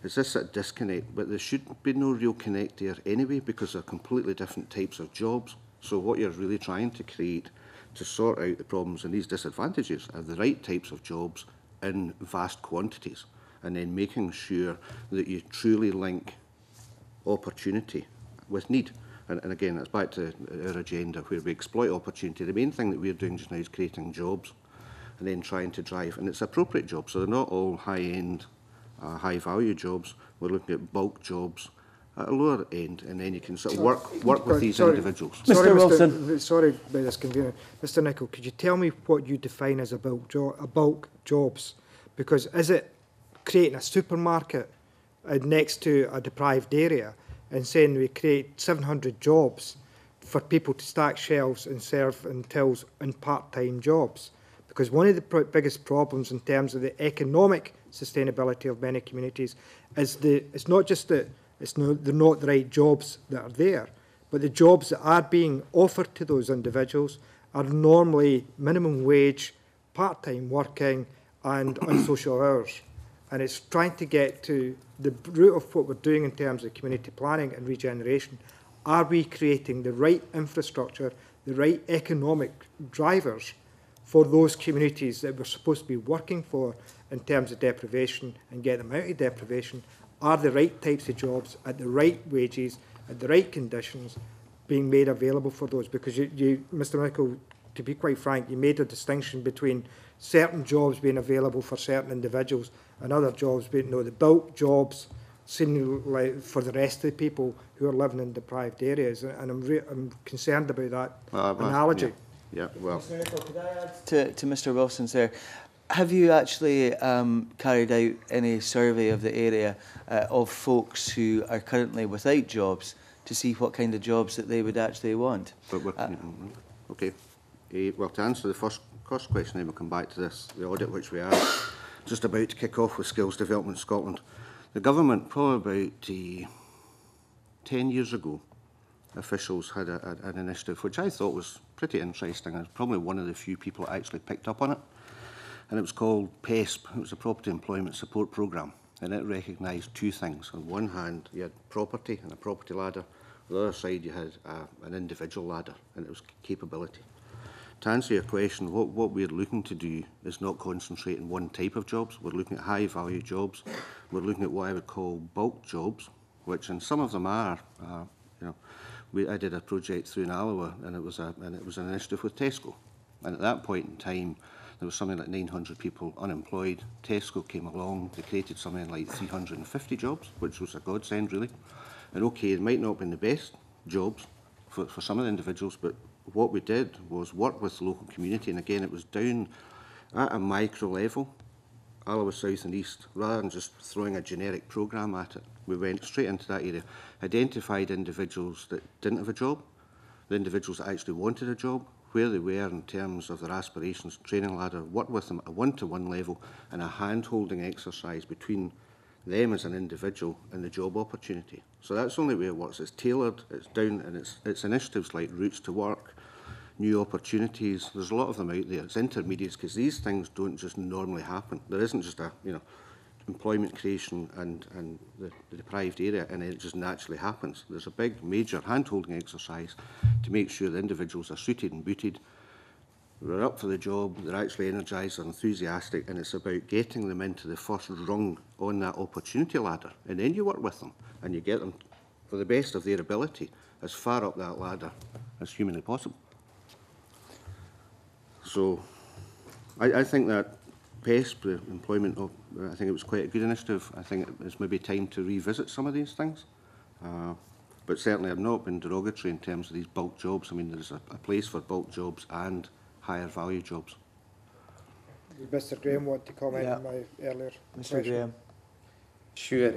it's this sort of disconnect, but there should be no real connect there anyway, because they're completely different types of jobs. So what you're really trying to create to sort out the problems and these disadvantages are the right types of jobs in vast quantities, and then making sure that you truly link opportunity with need. And again, that's back to our agenda where we exploit opportunity. The main thing that we're doing just now is creating jobs and then trying to drive, and it's appropriate jobs, so they're not all high-end, high-value jobs. We're looking at bulk jobs at a lower end, and then you can sort of work with these individuals. Sorry, Mr. Wilson. Sorry about this, convener. Mr. NICOL, could you tell me what you define as a bulk jobs? Because is it creating a supermarket next to a deprived area and saying we create 700 jobs for people to stack shelves and serve in tills in part-time jobs? Because one of the biggest problems in terms of the economic sustainability of many communities is it's not just that they're not the right jobs that are there, but the jobs that are being offered to those individuals are normally minimum wage, part-time working and on social hours. And it's trying to get to the root of what we're doing in terms of community planning and regeneration. Are we creating the right infrastructure, the right economic drivers for those communities that we're supposed to be working for in terms of deprivation and get them out of deprivation? Are the right types of jobs at the right wages, at the right conditions being made available for those? Because you Mr. NICOL, to be quite frank, you made a distinction between certain jobs being available for certain individuals and other jobs being, the bulk jobs seem like for the rest of the people who are living in deprived areas. And I'm concerned about that analogy. Yeah, well. Mr. NICOL, could I add to Mr. Wilson's there? Have you actually carried out any survey of the area of folks who are currently without jobs to see what kind of jobs that they would actually want? Okay. Well, to answer the first question, then we'll come back to this, the audit which we are just about to kick off with Skills Development Scotland. The government, probably about 10 years ago, officials had an initiative which I thought was pretty interesting. I was probably one of the few people that actually picked up on it. And it was called PESP. It was a Property Employment Support Programme. And it recognised two things. On one hand, you had property and a property ladder. On the other side, you had an individual ladder, and it was capability. To answer your question, what we're looking to do is not concentrate on one type of jobs. We're looking at high-value jobs. We're looking at what I would call bulk jobs, which, and some of them are, I did a project through in Alloa, and it was an initiative with Tesco. And at that point in time, there was something like 900 people unemployed. Tesco came along, they created something like 350 jobs, which was a godsend, really. And okay, it might not have been the best jobs for some of the individuals, but what we did was work with the local community, and again, it was down at a micro level, Alloa South and East, rather than just throwing a generic programme at it. We went straight into that area, identified individuals that didn't have a job, the individuals that actually wanted a job, where they were in terms of their aspirations, training ladder, work with them at a one-to-one level and a hand-holding exercise between them as an individual and the job opportunity. So that's the only way it works. It's tailored, it's down, and it's initiatives like Routes to Work, new opportunities. There's a lot of them out there. It's intermediates, because these things don't just normally happen. There isn't just a, employment creation and the deprived area, and it just naturally happens. There's a big, major hand-holding exercise to make sure the individuals are suited and booted, they're up for the job, they're actually energised, they're enthusiastic, and it's about getting them into the first rung on that opportunity ladder. And then you work with them, and you get them, for the best of their ability, as far up that ladder as humanly possible. So, I think that PESP, the employment of, I think it was quite a good initiative. I think it's maybe time to revisit some of these things. But certainly I've not been derogatory in terms of these bulk jobs. I mean, there's a place for bulk jobs and higher value jobs. Did Mr. Graham want to comment on my earlier Mr. Graham. Sure.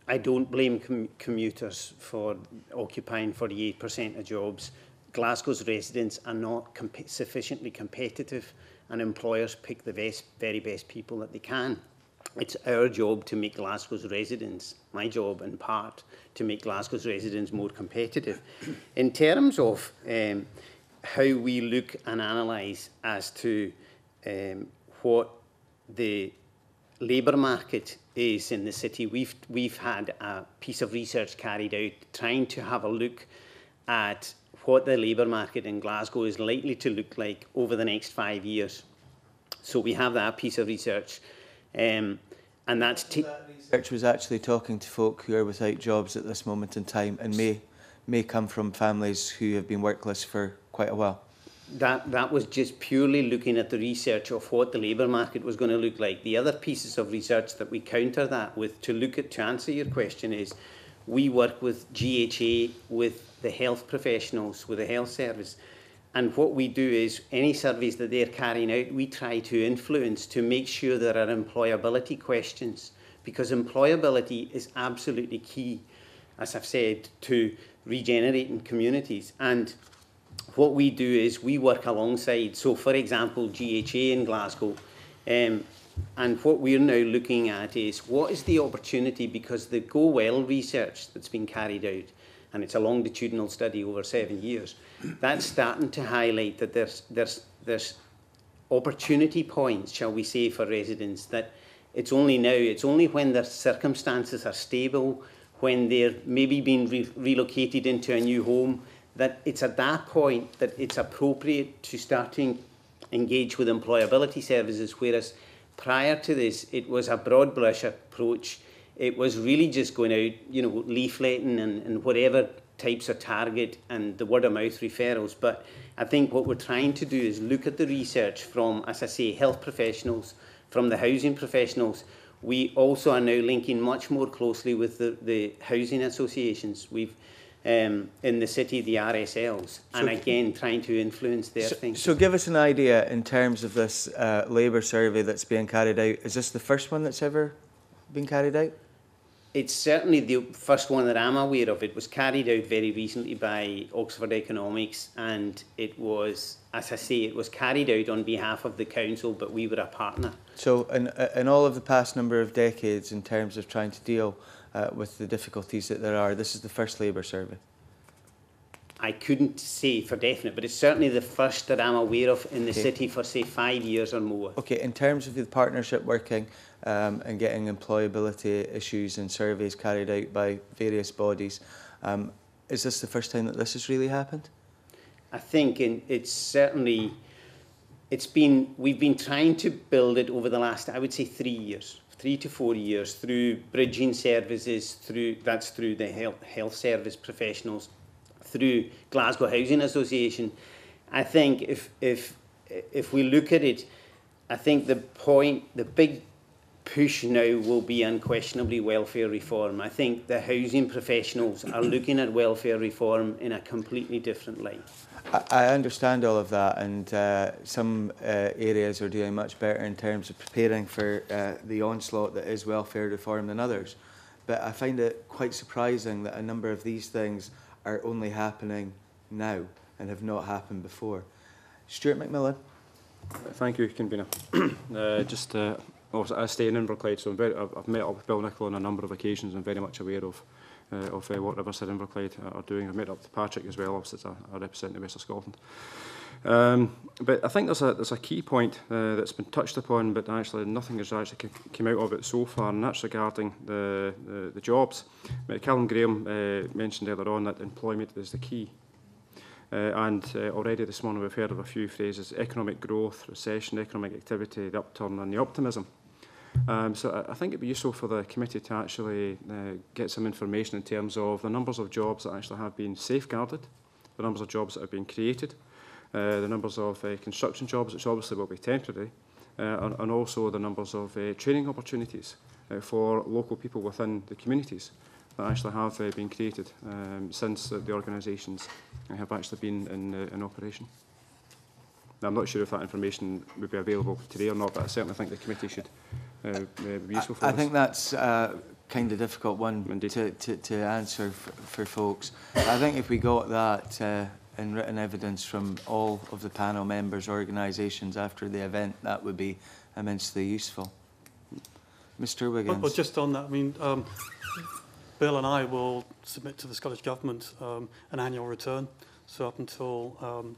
I don't blame commuters for occupying 48% of jobs. Glasgow's residents are not sufficiently competitive, and employers pick the very best people that they can. It's our job to make Glasgow's residents, my job in part, to make Glasgow's residents more competitive. In terms of how we look and analyse as to what the labour market is in the city, we've had a piece of research carried out trying to have a look at what the labour market in Glasgow is likely to look like over the next 5 years. So we have that piece of research, and that's... That research was actually talking to folk who are without jobs at this moment in time and may come from families who have been workless for quite a while. That was just purely looking at the research of what the labour market was going to look like. The other pieces of research that we counter that with to answer your question is, we work with GHA, with the health professionals, with the health service. And what we do is any surveys that they're carrying out, we try to influence to make sure there are employability questions, because employability is absolutely key, as I've said, to regenerating communities. And what we do is we work alongside, so for example, GHA in Glasgow, and what we're now looking at is what is the opportunity, because the Go Well research that's been carried out, and it's a longitudinal study over 7 years, that's starting to highlight that there's opportunity points, shall we say, for residents, that it's only when their circumstances are stable, when they're maybe being relocated into a new home, that it's at that point that it's appropriate to start to engage with employability services, whereas prior to this, it was a broad brush approach. It was really just going out, leafleting and whatever types of target and the word of mouth referrals. But I think what we're trying to do is look at the research from, as I say, health professionals, from the housing professionals. We also are now linking much more closely with the housing associations. We've in the city, the RSLs, and again, trying to influence their thinking. So give us an idea in terms of this labour survey that's being carried out. Is this the first one that's ever been carried out? It's certainly the first one that I'm aware of. It was carried out very recently by Oxford Economics, and it was, as I say, it was carried out on behalf of the council, but we were a partner. So in all of the past number of decades, in terms of trying to deal with the difficulties that there are, this is the first labour survey? I couldn't say for definite, but it's certainly the first that I'm aware of in the city for, say, 5 years or more. Okay, in terms of the partnership working and getting employability issues and surveys carried out by various bodies, is this the first time that this has really happened? I think it's certainly, we've been trying to build it over the last, I would say, 3 years. 3 to 4 years, through bridging services, through the health service professionals, through Glasgow Housing Association. I think if we look at it, I think the big push now will be unquestionably welfare reform. I think the housing professionals are looking at welfare reform in a completely different light. I understand all of that, and some areas are doing much better in terms of preparing for the onslaught that is welfare reform than others. But I find it quite surprising that a number of these things are only happening now and have not happened before. Stuart McMillan. Thank you, Convener. I stay in Inverclyde, so I've met up with Bill NICOL on a number of occasions. I'm very much aware of what Riverside Inverclyde are doing. I've met up with Patrick as well, obviously I represent the West of Scotland. But I think there's a key point that's been touched upon, but actually nothing has actually come out of it so far, and that's regarding the jobs. Callum Graham mentioned earlier on that employment is the key. Already this morning we've heard of a few phrases: economic growth, recession, economic activity, the upturn and the optimism. So I think it'd be useful for the committee to actually get some information in terms of the numbers of jobs that actually have been safeguarded, the numbers of jobs that have been created, the numbers of construction jobs, which obviously will be temporary, and also the numbers of training opportunities for local people within the communities that actually have been created since the organisations have actually been in operation. Now, I'm not sure if that information would be available today or not, but I certainly think the committee should be useful for us. I think that's a kind of difficult one to answer for folks. I think if we got that in written evidence from all of the panel members' organisations after the event, that would be immensely useful. Mr. Wiggins. Well, just on that, I mean, Bill and I will submit to the Scottish Government an annual return. So up until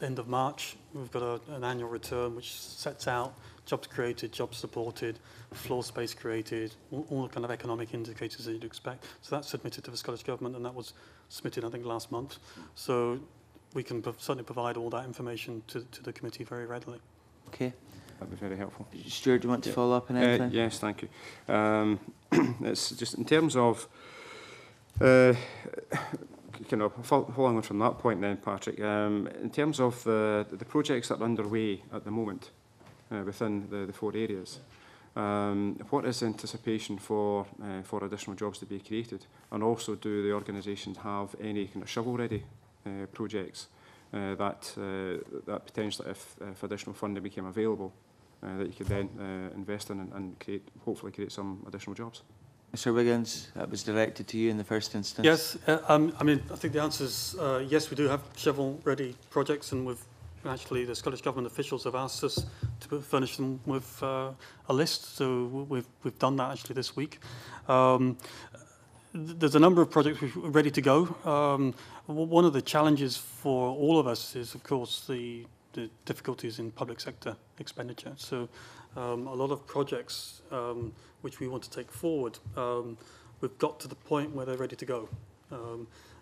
end of March, we've got an annual return which sets out jobs created, jobs supported, floor space created, all the kind of economic indicators that you'd expect. So that's submitted to the Scottish Government, and that was submitted, I think, last month. So we can certainly provide all that information to the committee very readily. Okay. That'd be very helpful. Stuart, do you want to follow up on anything? Yes, thank you. It's just in terms of following on from that point then, Patrick, in terms of the projects that are underway at the moment within the 4 areas, What is the anticipation for additional jobs to be created? And also, do the organisations have any kind of shovel-ready projects that potentially, if additional funding became available, that you could then invest in and hopefully create some additional jobs? Mr Wiggins, that was directed to you in the first instance. Yes, I mean, I think the answer is yes, we do have shovel-ready projects, and actually the Scottish Government officials have asked us to furnish them with a list, so we've done that actually this week. There's a number of projects which are ready to go. One of the challenges for all of us is, of course, the difficulties in public sector expenditure. So a lot of projects which we want to take forward, we've got to the point where they're ready to go.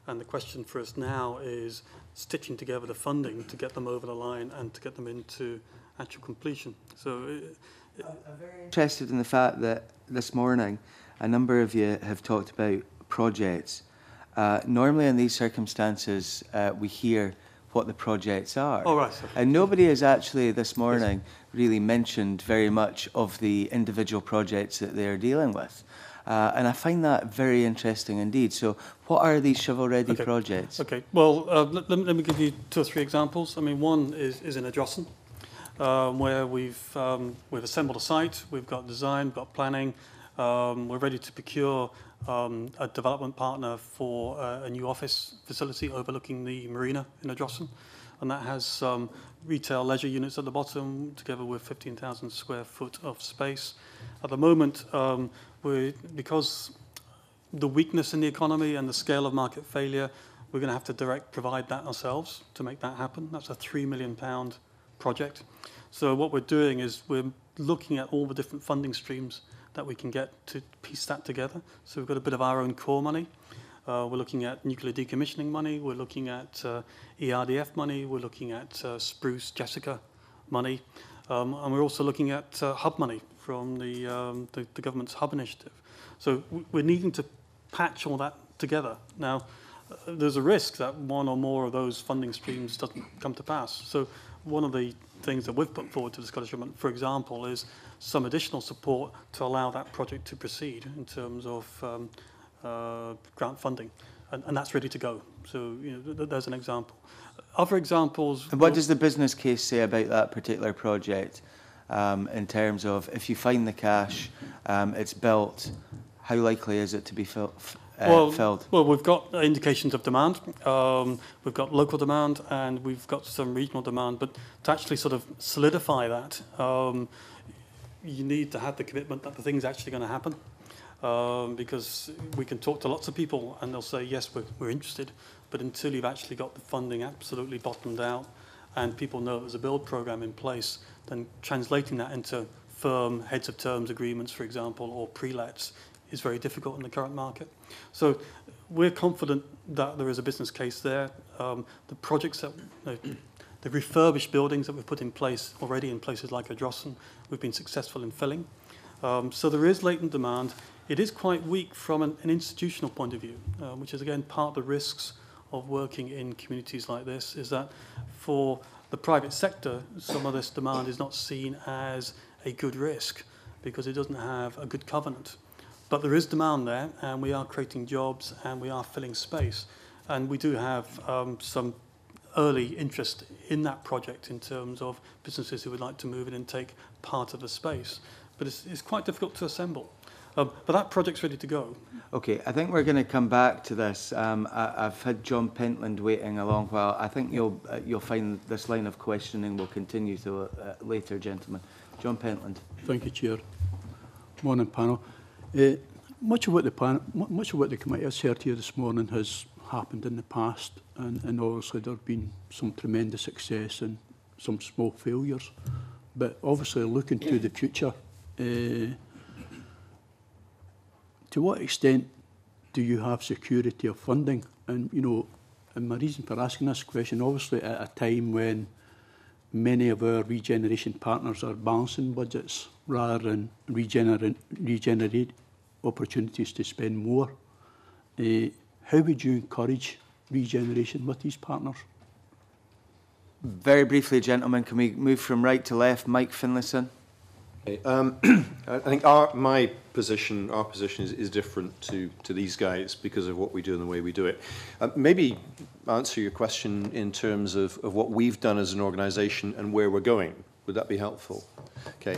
And the question for us now is stitching together the funding to get them over the line and to get them into actual completion. So I'm very interested in the fact that this morning a number of you have talked about projects. Normally in these circumstances we hear what the projects are. Oh, right. And nobody has actually this morning really mentioned very much of the individual projects that they're dealing with. And I find that very interesting indeed. So what are these shovel-ready projects? Okay, well, let me give you 2 or 3 examples. I mean, one is in Ardrossan, where we've assembled a site, we've got design, we've got planning, we're ready to procure a development partner for a new office facility overlooking the marina in Ardrossan, and that has some retail leisure units at the bottom, together with 15,000 square foot of space. At the moment, because the weakness in the economy and the scale of market failure, we're going to have to provide that ourselves to make that happen. That's a £3 million project. So what we're doing is we're looking at all the different funding streams that we can get to piece that together. So we've got a bit of our own core money. We're looking at nuclear decommissioning money. We're looking at ERDF money. We're looking at Spruce Jessica money. And we're also looking at hub money from the government's hub initiative. So we're needing to patch all that together. Now, there's a risk that one or more of those funding streams doesn't come to pass. So one of the things that we've put forward to the Scottish Government, for example, is some additional support to allow that project to proceed in terms of grant funding. And that's ready to go. So there's an example. Other examples... And what does the business case say about that particular project in terms of if you find the cash, it's built, how likely is it to be filled? Well, we've got indications of demand. We've got local demand and we've got some regional demand. But to actually sort of solidify that, you need to have the commitment that the thing's actually going to happen. Because we can talk to lots of people and they'll say, yes, we're interested. But until you've actually got the funding absolutely bottomed out and people know there's a build program in place, then translating that into firm heads of terms agreements, for example, or pre-lets is very difficult in the current market. So we're confident that there is a business case there. The projects that, the refurbished buildings that we've put in place already in places like Ardrossan, we've been successful in filling. So there is latent demand. It is quite weak from an institutional point of view, which is again part of the risks of working in communities like this, is that for the private sector, some of this demand is not seen as a good risk because it doesn't have a good covenant. But there is demand there, and we are creating jobs, and we are filling space. And we do have some early interest in that project in terms of businesses who would like to move in and take part of the space. But it's quite difficult to assemble. But that project's ready to go. Okay, I think we're going to come back to this. I've had John Pentland waiting a long while. I think you'll find this line of questioning will continue to later, gentlemen. John Pentland. Thank you, Chair. Morning, panel. Much of what the committee has heard here this morning has happened in the past, and obviously there have been some tremendous success and some small failures. But obviously, looking to the future, to what extent do you have security of funding? And and my reason for asking this question, obviously, at a time when many of our regeneration partners are balancing budgets rather than regenerate opportunities to spend more. How would you encourage regeneration with these partners? Very briefly, gentlemen, can we move from right to left? Mike Finlayson. Okay, I think my position, our position is different to these guys because of what we do and the way we do it. Maybe answer your question in terms of what we've done as an organisation and where we're going. Would that be helpful? Okay.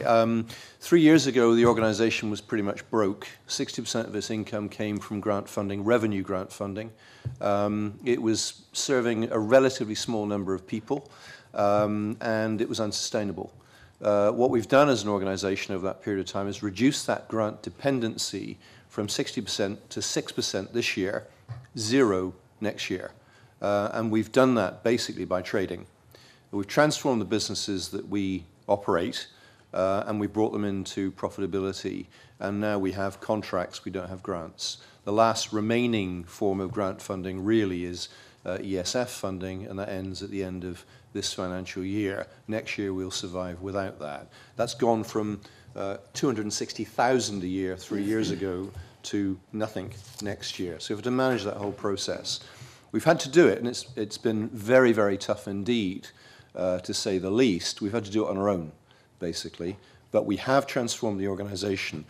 3 years ago, the organisation was pretty much broke. 60% of its income came from grant funding, revenue grant funding. It was serving a relatively small number of people, and it was unsustainable. What we've done as an organisation over that period of time is reduce that grant dependency from 60% to 6% this year, 0 next year. And we've done that basically by trading. We've transformed the businesses that we operate, and we brought them into profitability. And now we have contracts, we don't have grants. The last remaining form of grant funding really is ESF funding, and that ends at the end of this financial year. Next year we'll survive without that. That's gone from 260,000 a year 3 years ago to nothing next year. So we have to manage that whole process. We've had to do it, and it's been very, very tough indeed, to say the least. We've had to do it on our own, basically. But we have transformed the organisation.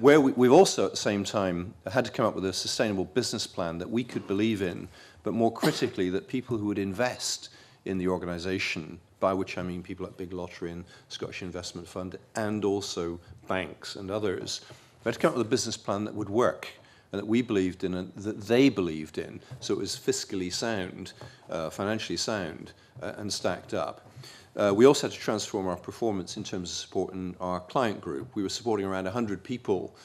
Where we've also, at the same time, had to come up with a sustainable business plan that we could believe in, but more critically, that people who would invest in the organisation, by which I mean people like Big Lottery and Scottish Investment Fund, and also banks and others, we had to come up with a business plan that would work, and that we believed in, and that they believed in, so it was fiscally sound, financially sound, and stacked up. We also had to transform our performance in terms of supporting our client group. We were supporting around 100 people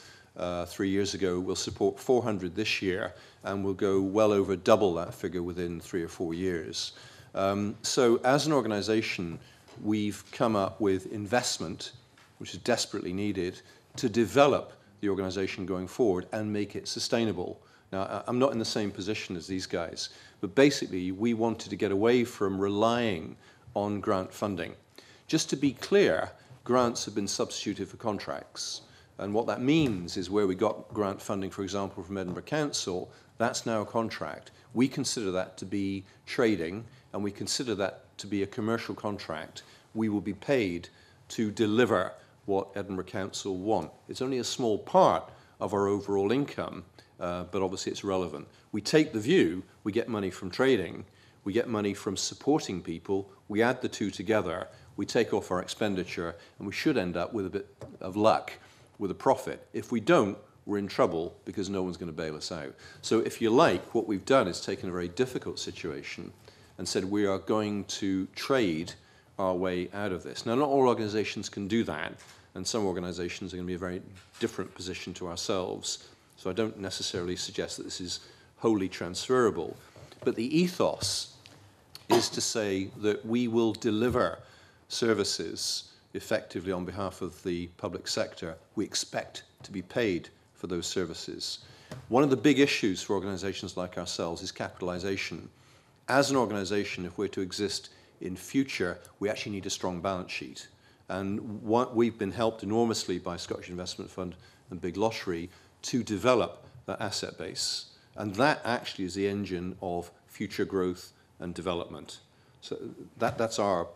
3 years ago. We'll support 400 this year, and we'll go well over double that figure within 3 or 4 years. So as an organisation, we've come up with investment, which is desperately needed, to develop the organisation going forward and make it sustainable. Now, I'm not in the same position as these guys, but basically we wanted to get away from relying on grant funding. Just to be clear, grants have been substituted for contracts. And what that means is where we got grant funding, for example, from Edinburgh Council, that's now a contract. We consider that to be trading, and we consider that to be a commercial contract. We will be paid to deliver what Edinburgh Council want. It's only a small part of our overall income, but obviously it's relevant. We take the view, we get money from trading, we get money from supporting people, we add the two together, we take off our expenditure, and we should end up with a bit of luck, with a profit. If we don't, we're in trouble because no one's going to bail us out. So if you like, what we've done is taken a very difficult situation and said we are going to trade our way out of this. Now, not all organisations can do that, and some organisations are going to be in a very different position to ourselves. So I don't necessarily suggest that this is wholly transferable. But the ethos is to say that we will deliver services effectively on behalf of the public sector. We expect to be paid for those services. One of the big issues for organisations like ourselves is capitalisation. As an organisation, if we're to exist in future, we actually need a strong balance sheet. And we've been helped enormously by Scottish Investment Fund and Big Lottery to develop that asset base. And that actually is the engine of future growth and development. So that's our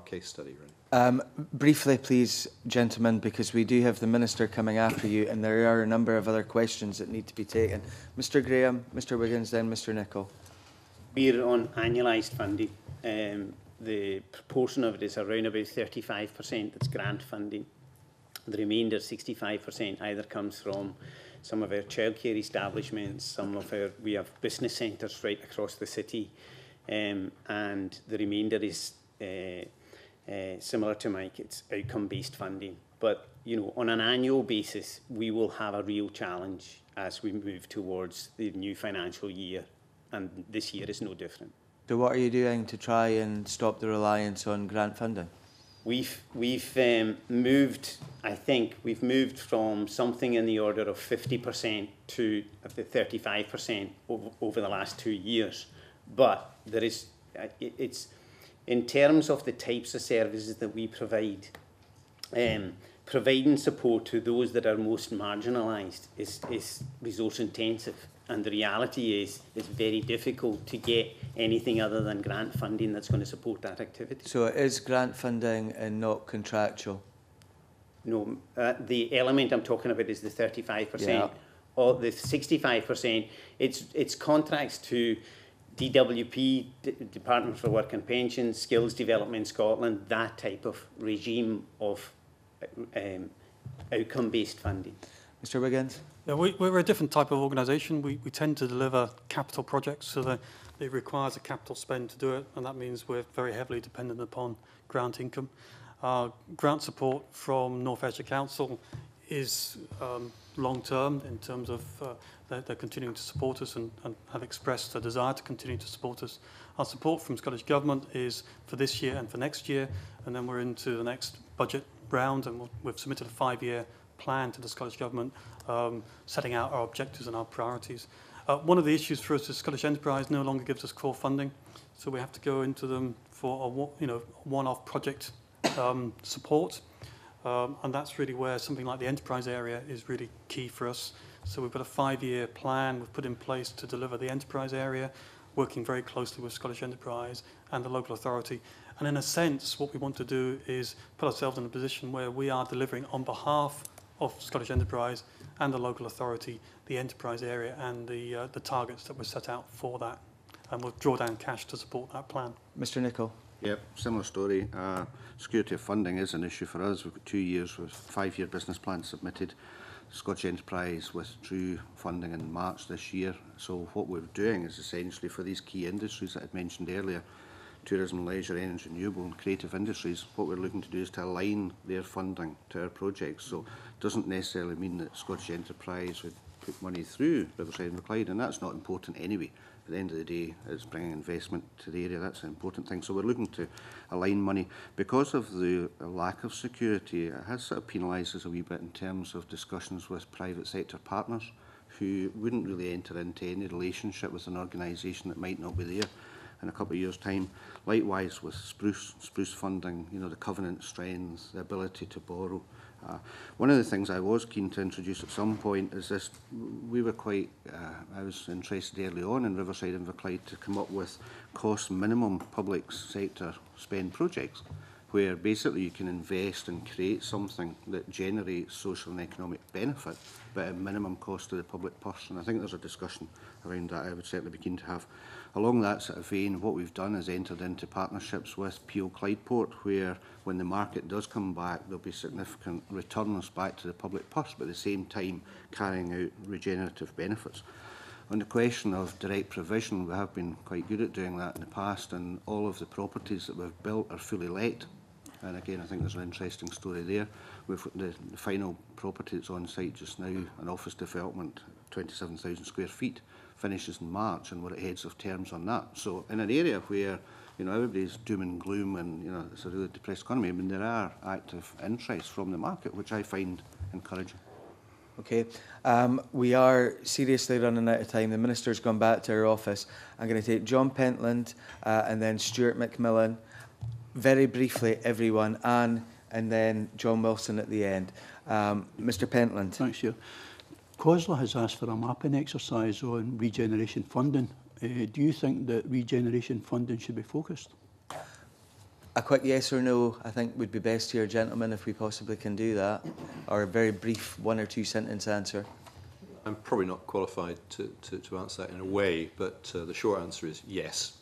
case study, really. Briefly, please, gentlemen, because we do have the Minister coming after you, and there are a number of other questions that need to be taken. Mr Graham, Mr Wiggins, then Mr Nicol. We're on annualised funding. The proportion of it is around about 35% that's grant funding. The remainder, 65%, either comes from some of our childcare establishments, we have business centres right across the city, and the remainder is similar to Mike, it's outcome-based funding. But, you know, on an annual basis, we will have a real challenge as we move towards the new financial year, and this year is no different. So what are you doing to try and stop the reliance on grant funding? We've moved, I think, we've moved from something in the order of 50% to the 35% over the last 2 years. But there is, it's in terms of the types of services that we provide, providing support to those that are most marginalised is resource intensive. And the reality is it's very difficult to get anything other than grant funding that's going to support that activity. So it is grant funding and not contractual? No, the element I'm talking about is the 35%. Yeah. Or the 65%. It's contracts to DWP, Department for Work and Pensions, Skills Development Scotland, that type of regime of outcome-based funding. Mr Wiggins? Yeah, we're a different type of organisation. We tend to deliver capital projects, so that it requires a capital spend to do it, and that means we're very heavily dependent upon grant income. Grant support from North Ayrshire Council is long-term in terms of they're continuing to support us and have expressed a desire to continue to support us. Our support from Scottish Government is for this year and for next year, and then we're into the next budget round, and we've submitted a 5-year plan to the Scottish Government, setting out our objectives and our priorities. One of the issues for us is Scottish Enterprise no longer gives us core funding, so we have to go into them for a one-off project support, and that's really where something like the enterprise area is really key for us. So we've got a 5-year plan we've put in place to deliver the enterprise area, working very closely with Scottish Enterprise and the local authority. And in a sense, what we want to do is put ourselves in a position where we are delivering on behalf of Scottish Enterprise and the local authority, the enterprise area and the targets that were set out for that. And we'll draw down cash to support that plan. Mr NICOL? Yep, similar story. Security of funding is an issue for us. We've got 2 years with 5-year business plans submitted. Scottish Enterprise withdrew funding in March this year. So what we're doing is essentially for these key industries that I mentioned earlier, tourism, leisure, energy, renewable and creative industries, what we're looking to do is to align their funding to our projects. So it doesn't necessarily mean that Scottish Enterprise would put money through Riverside and Clyde, and that's not important anyway. At the end of the day, it's bringing investment to the area. That's an important thing. So we're looking to align money. Because of the lack of security, it has sort of penalised us a wee bit in terms of discussions with private sector partners who wouldn't really enter into any relationship with an organisation that might not be there in a couple of years' time. Likewise with spruce funding, you know, the covenant strength, the ability to borrow. One of the things I was keen to introduce at some point is this. We were quite, I was interested early on in Riverside and Inverclyde to come up with cost minimum public sector spend projects, where basically you can invest and create something that generates social and economic benefit, but at minimum cost to the public purse. And I think there's a discussion around that I would certainly be keen to have. Along that sort of vein, what we've done is entered into partnerships with Peel Clydeport, where when the market does come back, there'll be significant returns back to the public purse, but at the same time carrying out regenerative benefits. On the question of direct provision, we have been quite good at doing that in the past, and all of the properties that we've built are fully let. And again, I think there's an interesting story there. We've the final property that's on site just now, an office development, 27,000 square feet, finishes in March, and we're at heads of terms on that. So in an area where, you know, everybody's doom and gloom and, you know, it's a really depressed economy, I mean, there are active interests from the market, which I find encouraging. Okay, we are seriously running out of time. The Minister's gone back to her office. I'm going to take John Pentland and then Stuart McMillan. Very briefly, everyone, Anne, and then John Wilson at the end. Mr Pentland. Thanks, Chair. COSLA has asked for a mapping exercise on regeneration funding. Do you think that regeneration funding should be focused? A quick yes or no, I think, would be best here, gentlemen, if we possibly can do that. Or a very brief 1 or 2 sentence answer. I'm probably not qualified to answer that in a way, but the short answer is yes.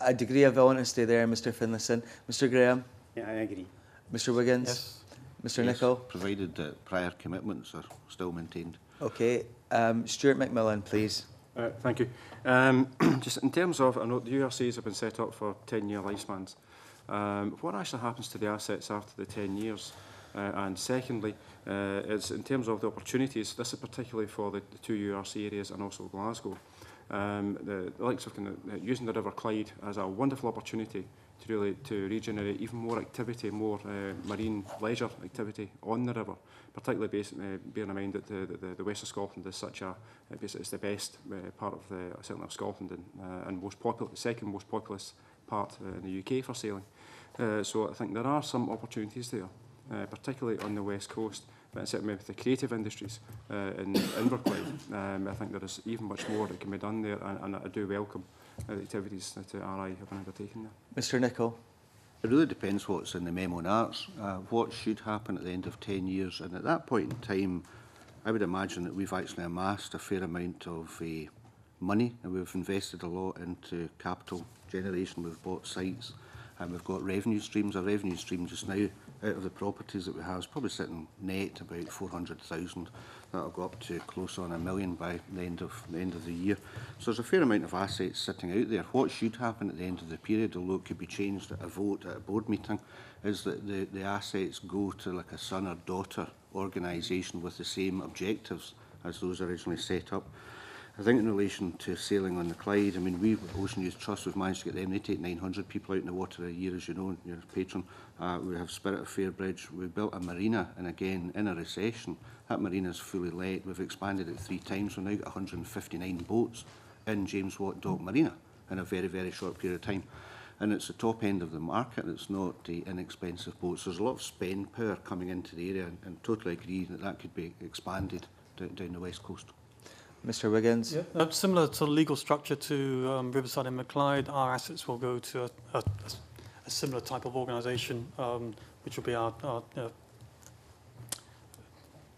A degree of honesty there, Mr Finlayson. Mr Graham? Yeah, I agree. Mr Wiggins? Yes. Mr Yes, NICOL? provided that prior commitments are still maintained. Okay, Stuart McMillan, please. Thank you. Just in terms of, I know the URCs have been set up for 10-year lifespans. What actually happens to the assets after the 10 years? And secondly, is in terms of the opportunities, this is particularly for the 2 URC areas and also Glasgow. The likes of using the River Clyde as a wonderful opportunity to regenerate even more activity, more marine leisure activity on the river, particularly bearing in mind that the west of Scotland is such a, basically it's the best part of certainly of Scotland and most popular, second most populous part in the UK for sailing. So I think there are some opportunities there, particularly on the west coast, but certainly with the creative industries in Inverclyde. I think there is even much more that can be done there, and I do welcome the activities that RI have been undertaking there. Mr NICOL? It really depends what's in the memo and arts, what should happen at the end of 10 years. And at that point in time, I would imagine that we've actually amassed a fair amount of money, and we've invested a lot into capital generation. We've bought sites, and we've got revenue streams. Our revenue stream just now, out of the properties that we have, is probably sitting net about 400,000. That'll go up to close on $1 million by the end of the year. So there's a fair amount of assets sitting out there. What should happen at the end of the period, although it could be changed at a vote at a board meeting, is that the assets go to like a son or daughter organisation with the same objectives as those originally set up. I think in relation to sailing on the Clyde, I mean, we, Ocean Youth Trust, we've managed to get them. They take 900 people out in the water a year, as you know, you're a patron. We have Spirit of Fairbridge. We built a marina, and again, in a recession, that marina is fully let. We've expanded it 3 times. We've now got 159 boats in James Watt Dock Marina in a very, very short period of time. And it's the top end of the market. It's not the inexpensive boats. There's a lot of spend power coming into the area, and totally agree that that could be expanded down the west coast. Mr Wiggins? Yeah. Similar to the legal structure to Riverside and Macleod, our assets will go to a similar type of organisation, which will be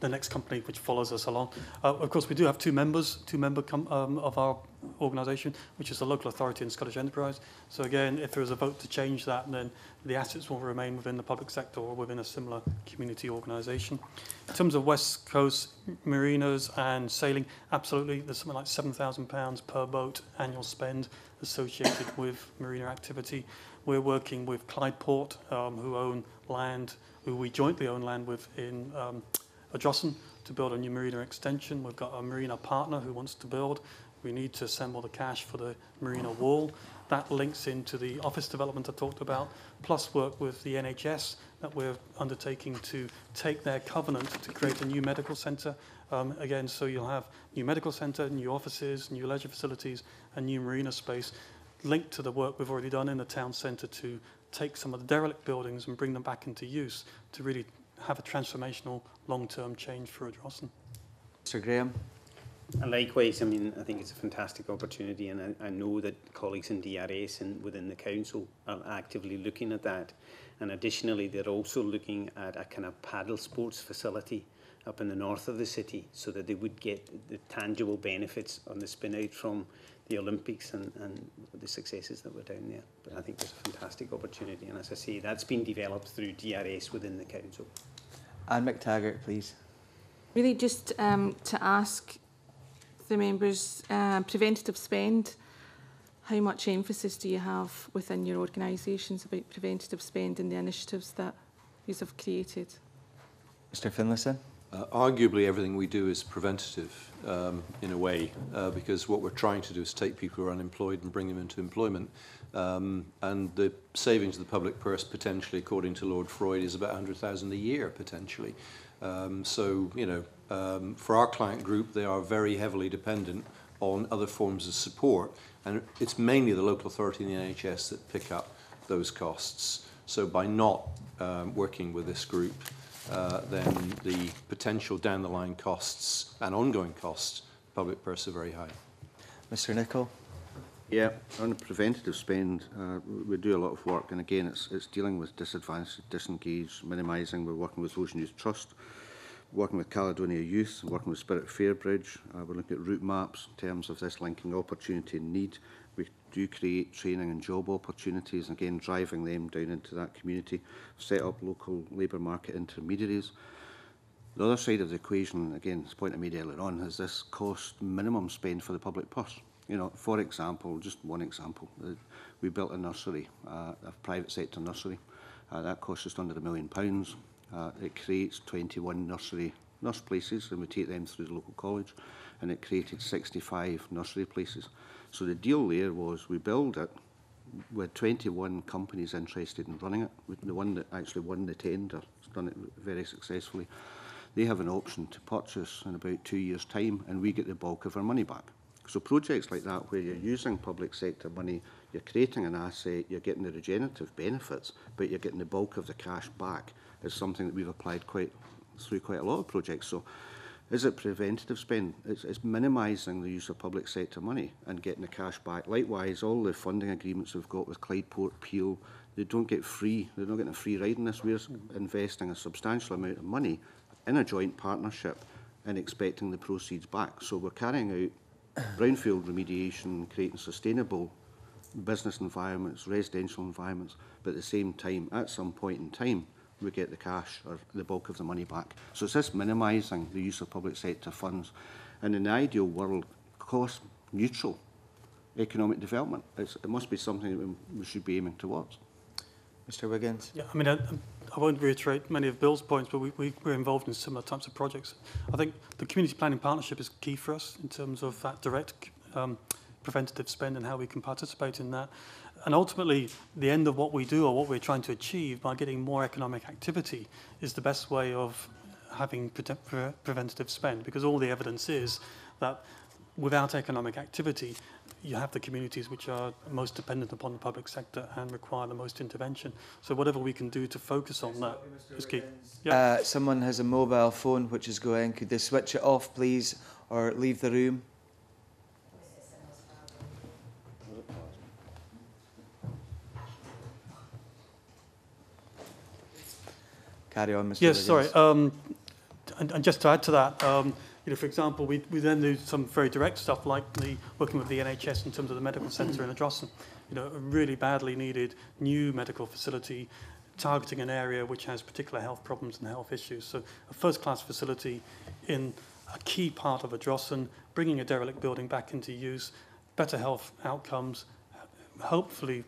the next company which follows us along. Of course, we do have two members of our organisation, which is the local authority and Scottish Enterprise. So again, if there is a vote to change that, then the assets will remain within the public sector or within a similar community organisation. In terms of West Coast marinas and sailing, absolutely, there's something like £7,000 per boat annual spend associated with marina activity. We're working with Clydeport, who own land, who we jointly own land with in Adrossan, to build a new marina extension. We've got a marina partner who wants to build. We need to assemble the cash for the marina wall. That links into the office development I talked about, plus work with the NHS that we're undertaking to take their covenant to create a new medical centre. Again, so you'll have new medical centre, new offices, new leisure facilities, and new marina space linked to the work we've already done in the town centre to take some of the derelict buildings and bring them back into use to really have a transformational long-term change for Adrossan. Mr Graham? And likewise, I mean, I think it's a fantastic opportunity, and I know that colleagues in DRS and within the council are actively looking at that. And additionally, they're also looking at a kind of paddle sports facility up in the north of the city, so that they would get the tangible benefits on the spin out from the Olympics and the successes that were down there. But I think there's a fantastic opportunity, and as I say, that's been developed through DRS within the council. Anne McTaggart, please. Really just to ask the members, preventative spend, how much emphasis do you have within your organisations about preventative spend and the initiatives that you have created? Mr Finlayson? Arguably everything we do is preventative in a way, because what we're trying to do is take people who are unemployed and bring them into employment. And the savings of the public purse potentially, according to Lord Freud, is about 100,000 a year potentially. So, you know, for our client group, they are very heavily dependent on other forms of support, and it's mainly the local authority and the NHS that pick up those costs. So by not working with this group, then the potential down the line costs and ongoing costs, public purse, are very high. Mr NICOL? Yeah, on the preventative spend, we do a lot of work, and again, it's dealing with disadvantaged, disengaged, minimising. We're working with Ocean Youth Trust, working with Caledonia Youth, working with Spirit Fairbridge. We're looking at route maps in terms of this linking opportunity and need. We do create training and job opportunities, and again, driving them down into that community. Set up local labour market intermediaries. The other side of the equation, again, this point I made earlier on, is this cost minimum spend for the public purse. You know, for example, just one example, we built a nursery, a private sector nursery. That cost just under £1 million. It creates 21 nurse places, and we take them through the local college, and it created 65 nursery places. So the deal there was we build it with 21 companies interested in running it. The one that actually won the tender has done it very successfully. They have an option to purchase in about 2 years' time, and we get the bulk of our money back. So projects like that, where you're using public sector money, you're creating an asset, you're getting the regenerative benefits, but you're getting the bulk of the cash back, is something that we've applied through quite a lot of projects. So is it preventative spend? It's minimising the use of public sector money and getting the cash back. Likewise, all the funding agreements we've got with Clydeport, Peel, they don't get free, they're not getting a free ride in this. We're investing a substantial amount of money in a joint partnership and expecting the proceeds back. So we're carrying out brownfield remediation, creating sustainable business environments, residential environments, but at the same time, at some point in time, we get the cash or the bulk of the money back. So it's this minimising the use of public sector funds. And in the ideal world, cost neutral economic development. It must be something that we should be aiming towards. Mr. Wiggins? Yeah, I mean, I won't reiterate many of Bill's points, but we're involved in similar types of projects. I think the community planning partnership is key for us in terms of that direct preventative spend and how we can participate in that. And ultimately, the end of what we do or what we're trying to achieve by getting more economic activity is the best way of having preventative spend, because all the evidence is that without economic activity, you have the communities which are most dependent upon the public sector and require the most intervention. So whatever we can do to focus on that is key. Yeah. Someone has a mobile phone which is going. Could they switch it off, please, or leave the room? Carry on, Mr. Yes, Wiggins. sorry. And just to add to that, you know, for example, we then do some very direct stuff like working with the NHS in terms of the medical centre in Adrossan. You know, a really badly needed new medical facility targeting an area which has particular health problems and health issues. So a first-class facility in a key part of Adrossan, bringing a derelict building back into use, better health outcomes, hopefully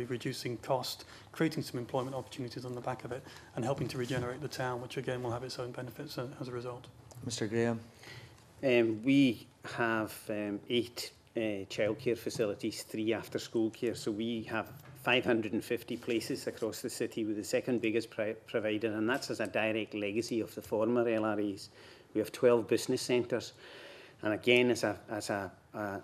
reducing cost, creating some employment opportunities on the back of it, and helping to regenerate the town, which again will have its own benefits as a result. Mr. Graham? We have 8 childcare facilities, 3 after-school care. So we have 550 places across the city. We're the second biggest provider, and that's as a direct legacy of the former LRAs. We have 12 business centres, and again as a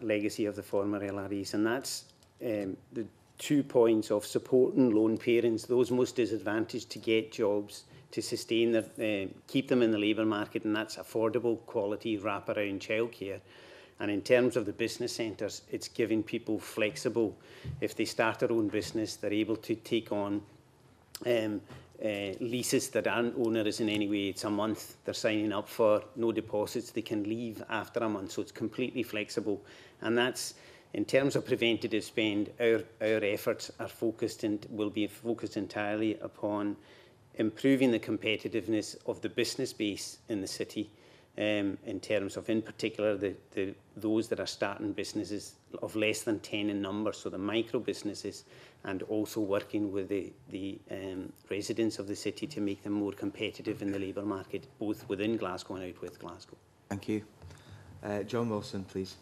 legacy of the former LRAs. And that's the 2 points of supporting lone parents, those most disadvantaged, to get jobs, to sustain their, keep them in the labour market, and that's affordable, quality, wraparound childcare. And in terms of the business centres, it's giving people flexible. If they start their own business, they're able to take on leases that aren't onerous in any way. It's a month they're signing up for, no deposits. They can leave after a month, so it's completely flexible. And that's, in terms of preventative spend, our efforts are focused and will be focused entirely upon improving the competitiveness of the business base in the city, in terms of, in particular, those that are starting businesses of less than 10 in number, so the micro businesses, and also working with the residents of the city to make them more competitive in the labour market, both within Glasgow and out with Glasgow. Thank you. John Wilson, please.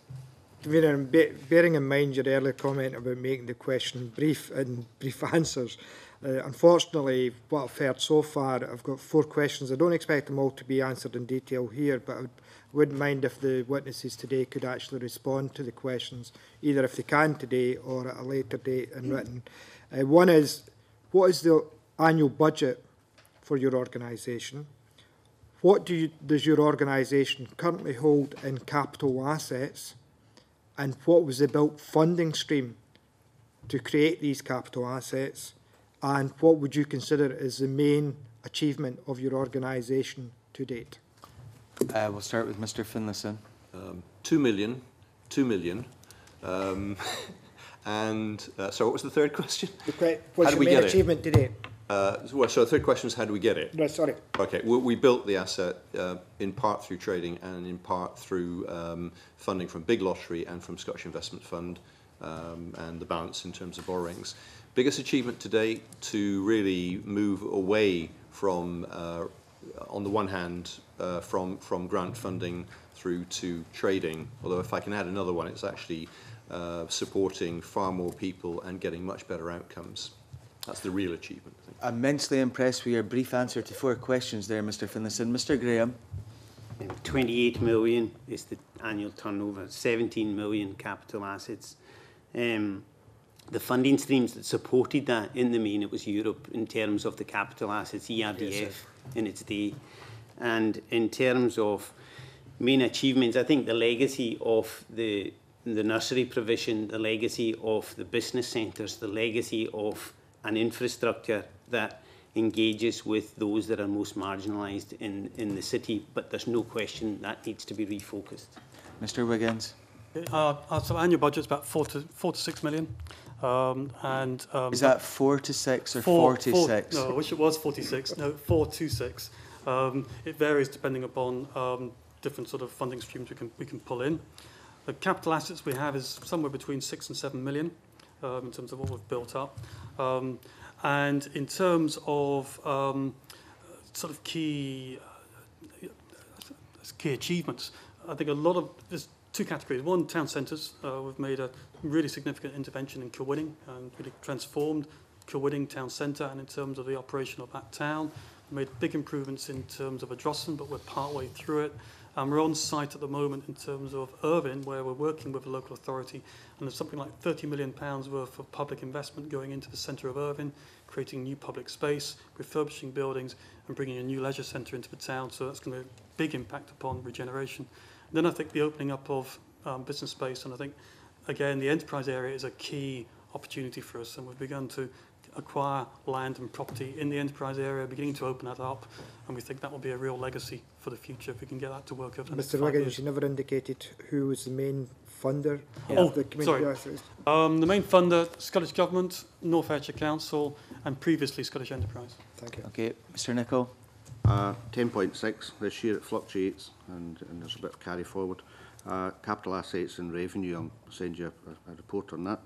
Bearing in mind your earlier comment about making the question brief and brief answers, unfortunately, what I've heard so far, I've got 4 questions. I don't expect them all to be answered in detail here, but I wouldn't mind if the witnesses today could actually respond to the questions, either if they can today or at a later date in written. One is, what is the annual budget for your organisation? What does your organisation currently hold in capital assets? And what was the built funding stream to create these capital assets? And what would you consider as the main achievement of your organisation to date? We'll start with Mr. Finlayson. 2 million. And so what was the third question? What's your main achievement to date? So the third question was, how do we get it? No, sorry. Okay, we built the asset in part through trading and in part through funding from Big Lottery and from Scottish Investment Fund, and the balance in terms of borrowings. Biggest achievement to date, to really move away from, on the one hand, from grant funding through to trading. Although if I can add another one, it's actually supporting far more people and getting much better outcomes. That's the real achievement, I think. I'm immensely impressed with your brief answer to 4 questions there, Mr. Finlayson. Mr. Graham. 28 million is the annual turnover, 17 million capital assets. The funding streams that supported that, in the main, it was Europe in terms of the capital assets, ERDF in its day. And in terms of main achievements, I think the legacy of the nursery provision, the legacy of the business centres, the legacy of an infrastructure that engages with those that are most marginalised in the city, but there's no question that needs to be refocused. Mr. Wiggins. So annual budget's about 4 to 6 million. Is that 4 to 6 or 46? No, I wish it was 46. No, 4 to 6. It varies depending upon different sort of funding streams we can pull in. The capital assets we have is somewhere between 6 and 7 million in terms of what we've built up. And in terms of sort of key achievements, I think a lot of there's two categories. One, town centres. We've made a really significant intervention in Kilwinning and really transformed Kilwinning town centre, and in terms of the operation of that town, we made big improvements in terms of Ardrossan, but we're partway through it. We're on site at the moment in terms of Irvine, where we're working with a local authority, and there's something like £30 million worth of public investment going into the centre of Irvine, creating new public space, refurbishing buildings, and bringing a new leisure centre into the town. So that's going to be a big impact upon regeneration. And then I think the opening up of business space, and I think, again, the enterprise area is a key opportunity for us, and we've begun to acquire land and property in the enterprise area, beginning to open that up, and we think that will be a real legacy for the future if we can get that to work over the next 5 Mr. Wiggins, years. you never indicated who was the main funder of the community assets. The main funder, Scottish Government, North Ayrshire Council, and previously Scottish Enterprise. Thank you. Okay, Mr. NICOL. 10.6 this year. It fluctuates and there's a bit of carry forward. Capital assets and revenue, I'll send you a report on that.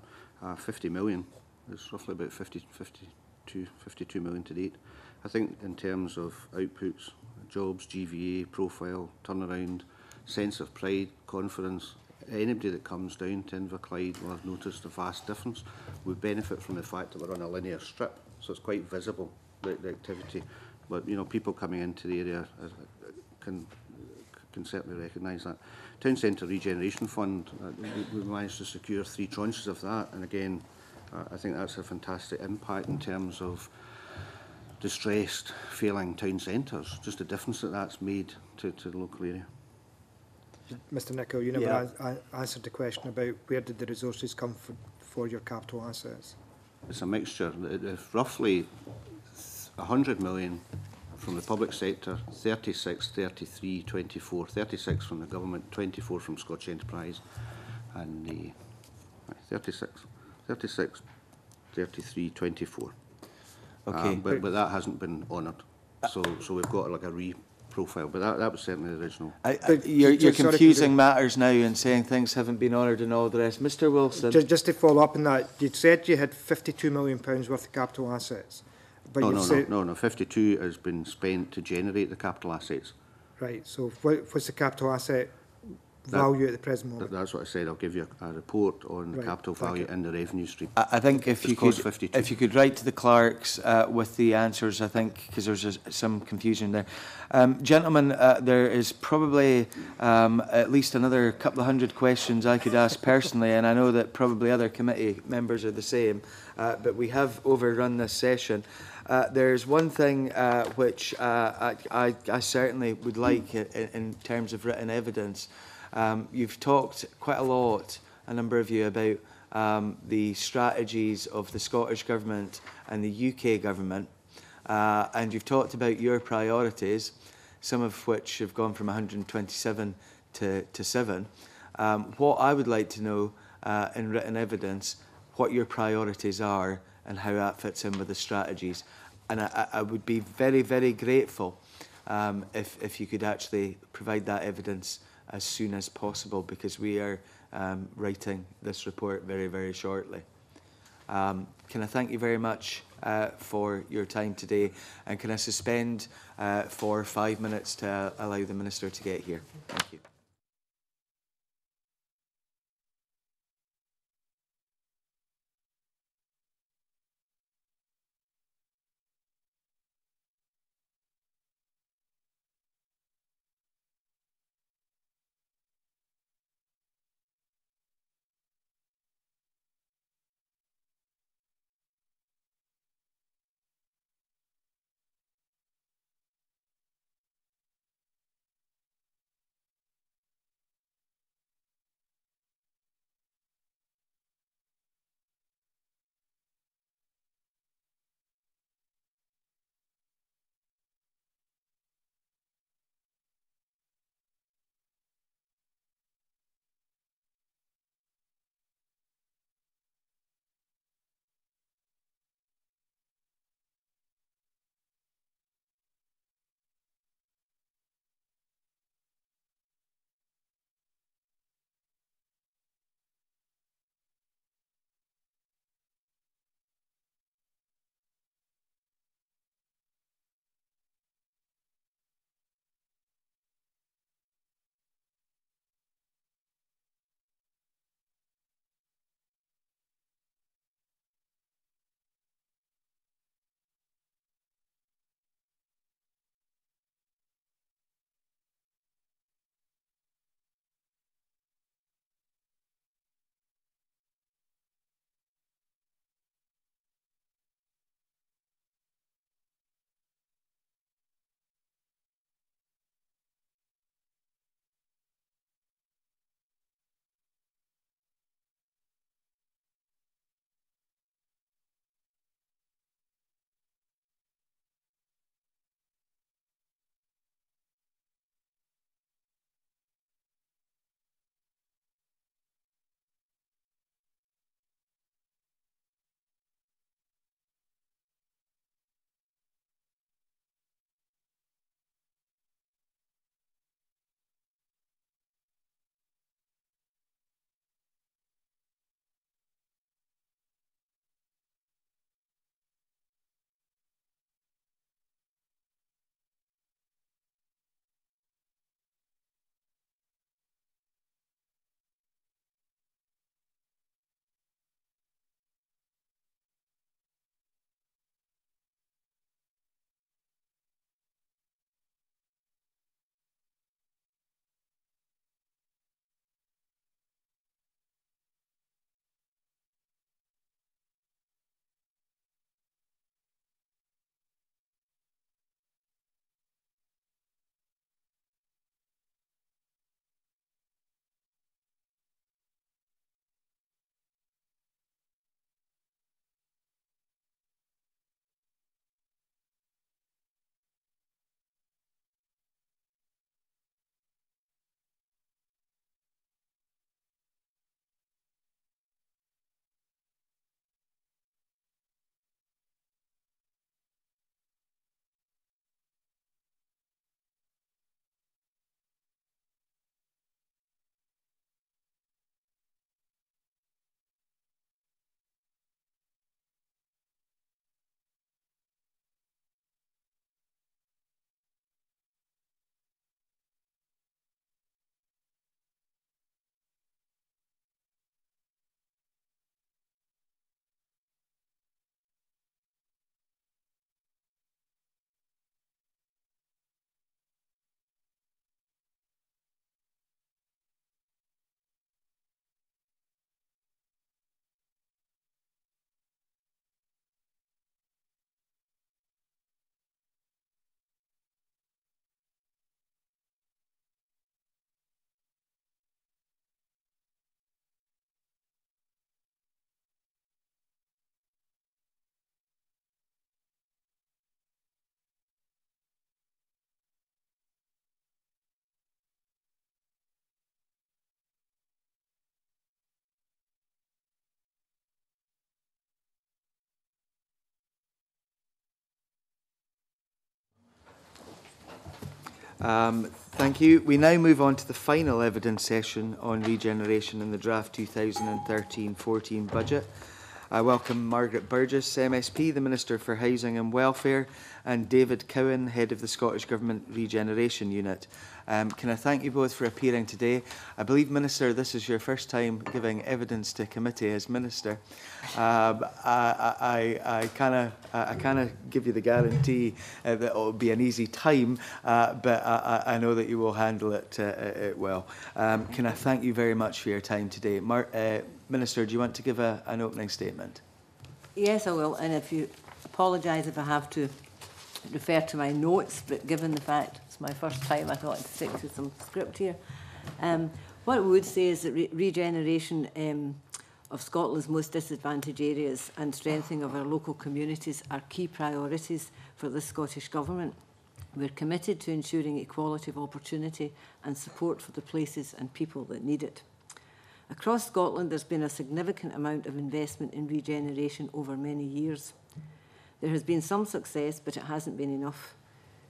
50 million. It's roughly about 52 million to date. I think in terms of outputs, jobs, GVA, profile, turnaround, sense of pride, confidence, anybody that comes down to Inverclyde will have noticed a vast difference. We benefit from the fact that we're on a linear strip, so it's quite visible, the activity. But, you know, people coming into the area can certainly recognise that. Town Centre Regeneration Fund, we managed to secure 3 tranches of that, and again, I think that's a fantastic impact in terms of distressed, failing town centres, just the difference that that's made to the local area. Mr. NICOL, you never answered the question about where did the resources come for your capital assets? It's a mixture. Roughly 100 million from the public sector, 36, 33, 24, 36 from the government, 24 from Scottish Enterprise, and the 36, 33, 24. Okay. But that hasn't been honoured. So we've got like a re-profile, but that was certainly the original. You're confusing matters now and saying things haven't been honoured and all the rest. Mr. Wilson. Just to follow up on that, you said you had £52 million worth of capital assets. But No, 52 has been spent to generate the capital assets. Right, so what's the capital asset value at the present moment? That's what I said. I'll give you a report on the capital value in the revenue stream. I think if you could write to the clerks with the answers, I think, because there's some confusion there. Gentlemen, there is probably at least another couple of hundred questions I could ask personally, and I know that probably other committee members are the same, but we have overrun this session. There's one thing which I certainly would like in terms of written evidence. You've talked quite a lot, a number of you, about the strategies of the Scottish Government and the UK Government, and you've talked about your priorities, some of which have gone from 127 to 7. What I would like to know in written evidence, what your priorities are and how that fits in with the strategies. And I would be very, very grateful if you could actually provide that evidence as soon as possible, because we are writing this report very, very shortly. Can I thank you very much for your time today, and can I suspend for 5 minutes to allow the Minister to get here? Thank you. Thank you. We now move on to the final evidence session on regeneration in the draft 2013-14 budget. I welcome Margaret Burgess, MSP, the Minister for Housing and Welfare, and David Cowan, Head of the Scottish Government Regeneration Unit. Can I thank you both for appearing today? I believe, Minister, this is your first time giving evidence to committee as Minister. I can't give you the guarantee that it will be an easy time, but I know that you will handle it well. Can I thank you very much for your time today? Minister, do you want to give an opening statement? Yes, I will. And if you apologise if I have to refer to my notes, but given the fact it's my first time, I thought I'd stick to some script here. What I would say is that regeneration of Scotland's most disadvantaged areas and strengthening of our local communities are key priorities for the Scottish Government. We're committed to ensuring equality of opportunity and support for the places and people that need it. Across Scotland, there's been a significant amount of investment in regeneration over many years. There has been some success, but it hasn't been enough.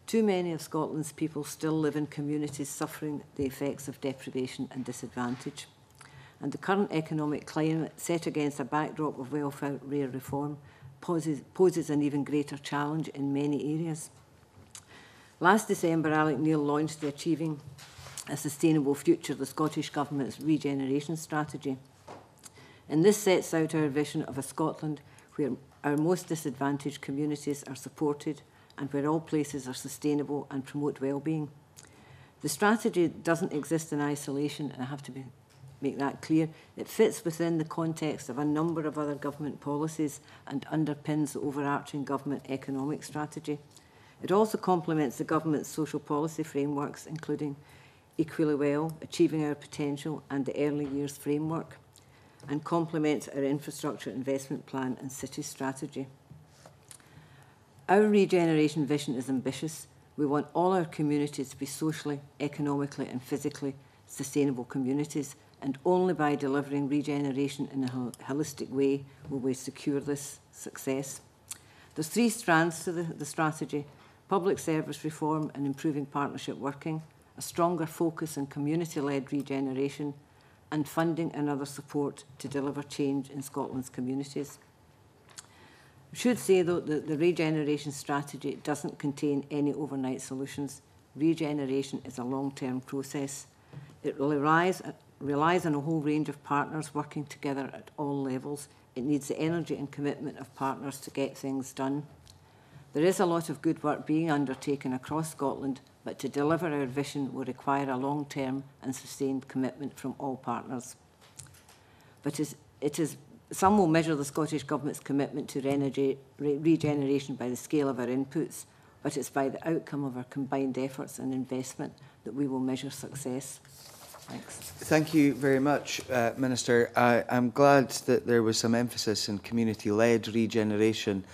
Too many of Scotland's people still live in communities suffering the effects of deprivation and disadvantage. And the current economic climate, set against a backdrop of welfare reform, poses an even greater challenge in many areas. Last December, Alec Neil launched the Achieving a Sustainable Future, the Scottish Government's regeneration strategy. And this sets out our vision of a Scotland where our most disadvantaged communities are supported and where all places are sustainable and promote well-being. The strategy doesn't exist in isolation, and I have to make that clear. It fits within the context of a number of other government policies and underpins the overarching government economic strategy. It also complements the government's social policy frameworks, including Equally Well, Achieving Our Potential and the Early Years Framework, and complements our infrastructure investment plan and city strategy. Our regeneration vision is ambitious. We want all our communities to be socially, economically and physically sustainable communities, and only by delivering regeneration in a holistic way will we secure this success. There's three strands to the strategy: public service reform and improving partnership working, a stronger focus on community-led regeneration, and funding and other support to deliver change in Scotland's communities. I should say, though, that the regeneration strategy doesn't contain any overnight solutions. Regeneration is a long-term process. It relies on a whole range of partners working together at all levels. It needs the energy and commitment of partners to get things done. There is a lot of good work being undertaken across Scotland, but to deliver our vision will require a long-term and sustained commitment from all partners. But some will measure the Scottish Government's commitment to regeneration by the scale of our inputs, but it's by the outcome of our combined efforts and investment that we will measure success. Thanks. Thank you very much, Minister. I'm glad that there was some emphasis in community-led regeneration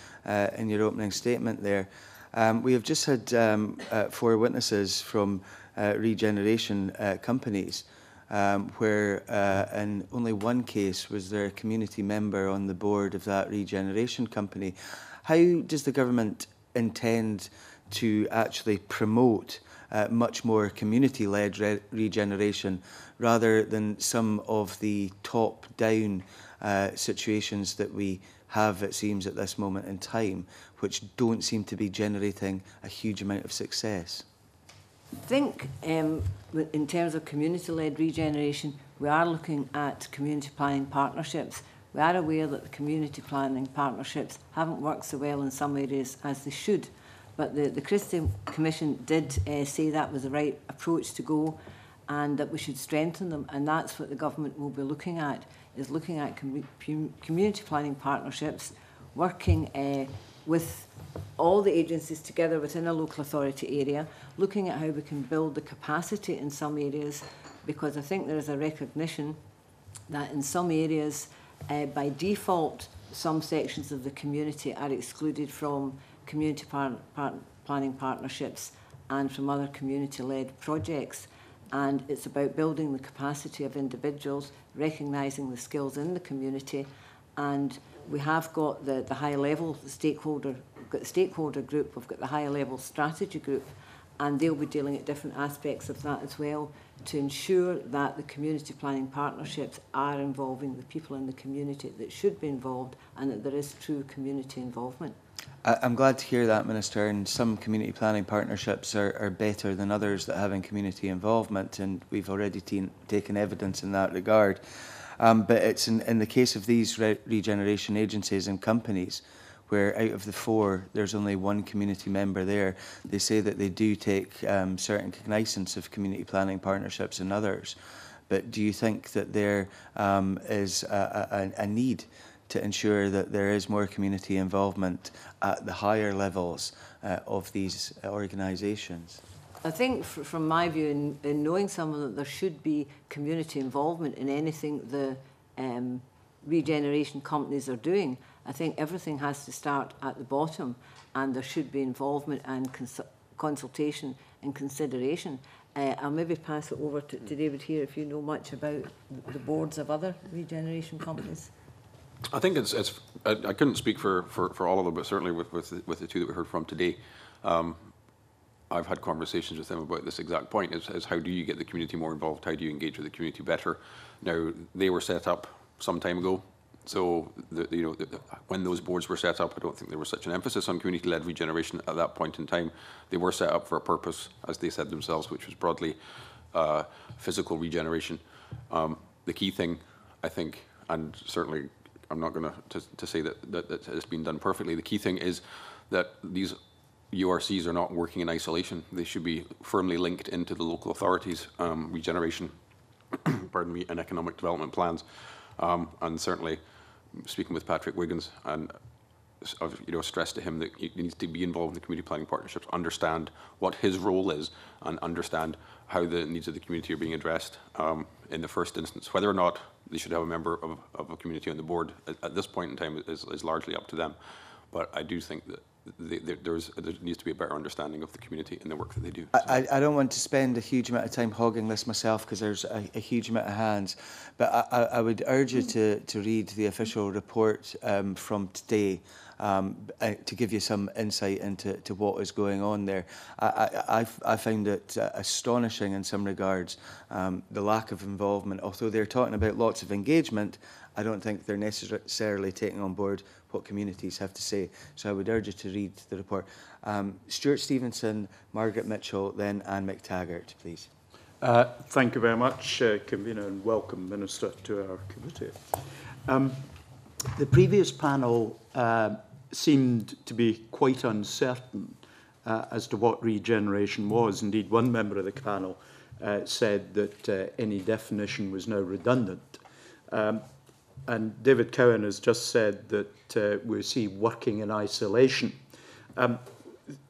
in your opening statement there. We have just had 4 witnesses from regeneration companies where in only one case was there a community member on the board of that regeneration company. How does the government intend to actually promote much more community-led regeneration rather than some of the top-down situations that we have, it seems, at this moment in time, which don't seem to be generating a huge amount of success? I think in terms of community-led regeneration, we are looking at community planning partnerships. We are aware that the community planning partnerships haven't worked so well in some areas as they should, but the Christie Commission did say that was the right approach to go and that we should strengthen them, and that's what the government will be looking at, is looking at community planning partnerships, working with all the agencies together within a local authority area, looking at how we can build the capacity in some areas, because I think there is a recognition that in some areas, by default, some sections of the community are excluded from community planning partnerships and from other community-led projects. And it's about building the capacity of individuals, recognising the skills in the community, and we have got the high-level stakeholder, we've got the stakeholder group, we've got the high-level strategy group, and they'll be dealing at different aspects of that as well, to ensure that the community planning partnerships are involving the people in the community that should be involved, and that there is true community involvement. I'm glad to hear that, Minister, and some community planning partnerships are better than others that having community involvement, and we've already taken evidence in that regard. But it's in the case of these regeneration agencies and companies, where out of the 4, there's only 1 community member there. They say that they do take certain cognizance of community planning partnerships and others. But do you think that there is a need to ensure that there is more community involvement at the higher levels of these organisations? I think from my view, in knowing someone, that there should be community involvement in anything the regeneration companies are doing. I think everything has to start at the bottom, and there should be involvement and consultation and consideration. I'll maybe pass it over to David here, if you know much about the boards of other regeneration companies. I think I couldn't speak for all of them, but certainly with the 2 that we heard from today, I've had conversations with them about this exact point, is how do you get the community more involved? How do you engage with the community better? Now, they were set up some time ago, so when those boards were set up, I don't think there was such an emphasis on community-led regeneration at that point in time. They were set up for a purpose, as they said themselves, which was broadly physical regeneration. The key thing, I think, and certainly I'm not going to say that it's been done perfectly, the key thing is that these URCs are not working in isolation. They should be firmly linked into the local authorities' regeneration pardon me, and economic development plans. And certainly, speaking with Patrick Wiggins, and I've stressed to him that he needs to be involved in the community planning partnerships, understand what his role is, and understand how the needs of the community are being addressed in the first instance. Whether or not they should have a member of a community on the board at this point in time is largely up to them. But I do think that there needs to be a better understanding of the community and the work that they do. I don't want to spend a huge amount of time hogging this myself, because there's a huge amount of hands, but I would urge you to read the official report from today to give you some insight into what is going on there. I found it astonishing in some regards, the lack of involvement. Although they're talking about lots of engagement, I don't think they're necessarily taking on board what communities have to say. So I would urge you to read the report. Stuart Stevenson, Margaret Mitchell, then Anne McTaggart, please. Thank you very much, Convener, and welcome, Minister, to our committee. The previous panel seemed to be quite uncertain as to what regeneration was. Indeed, one member of the panel said that any definition was now redundant. And David Cowan has just said that we see working in isolation.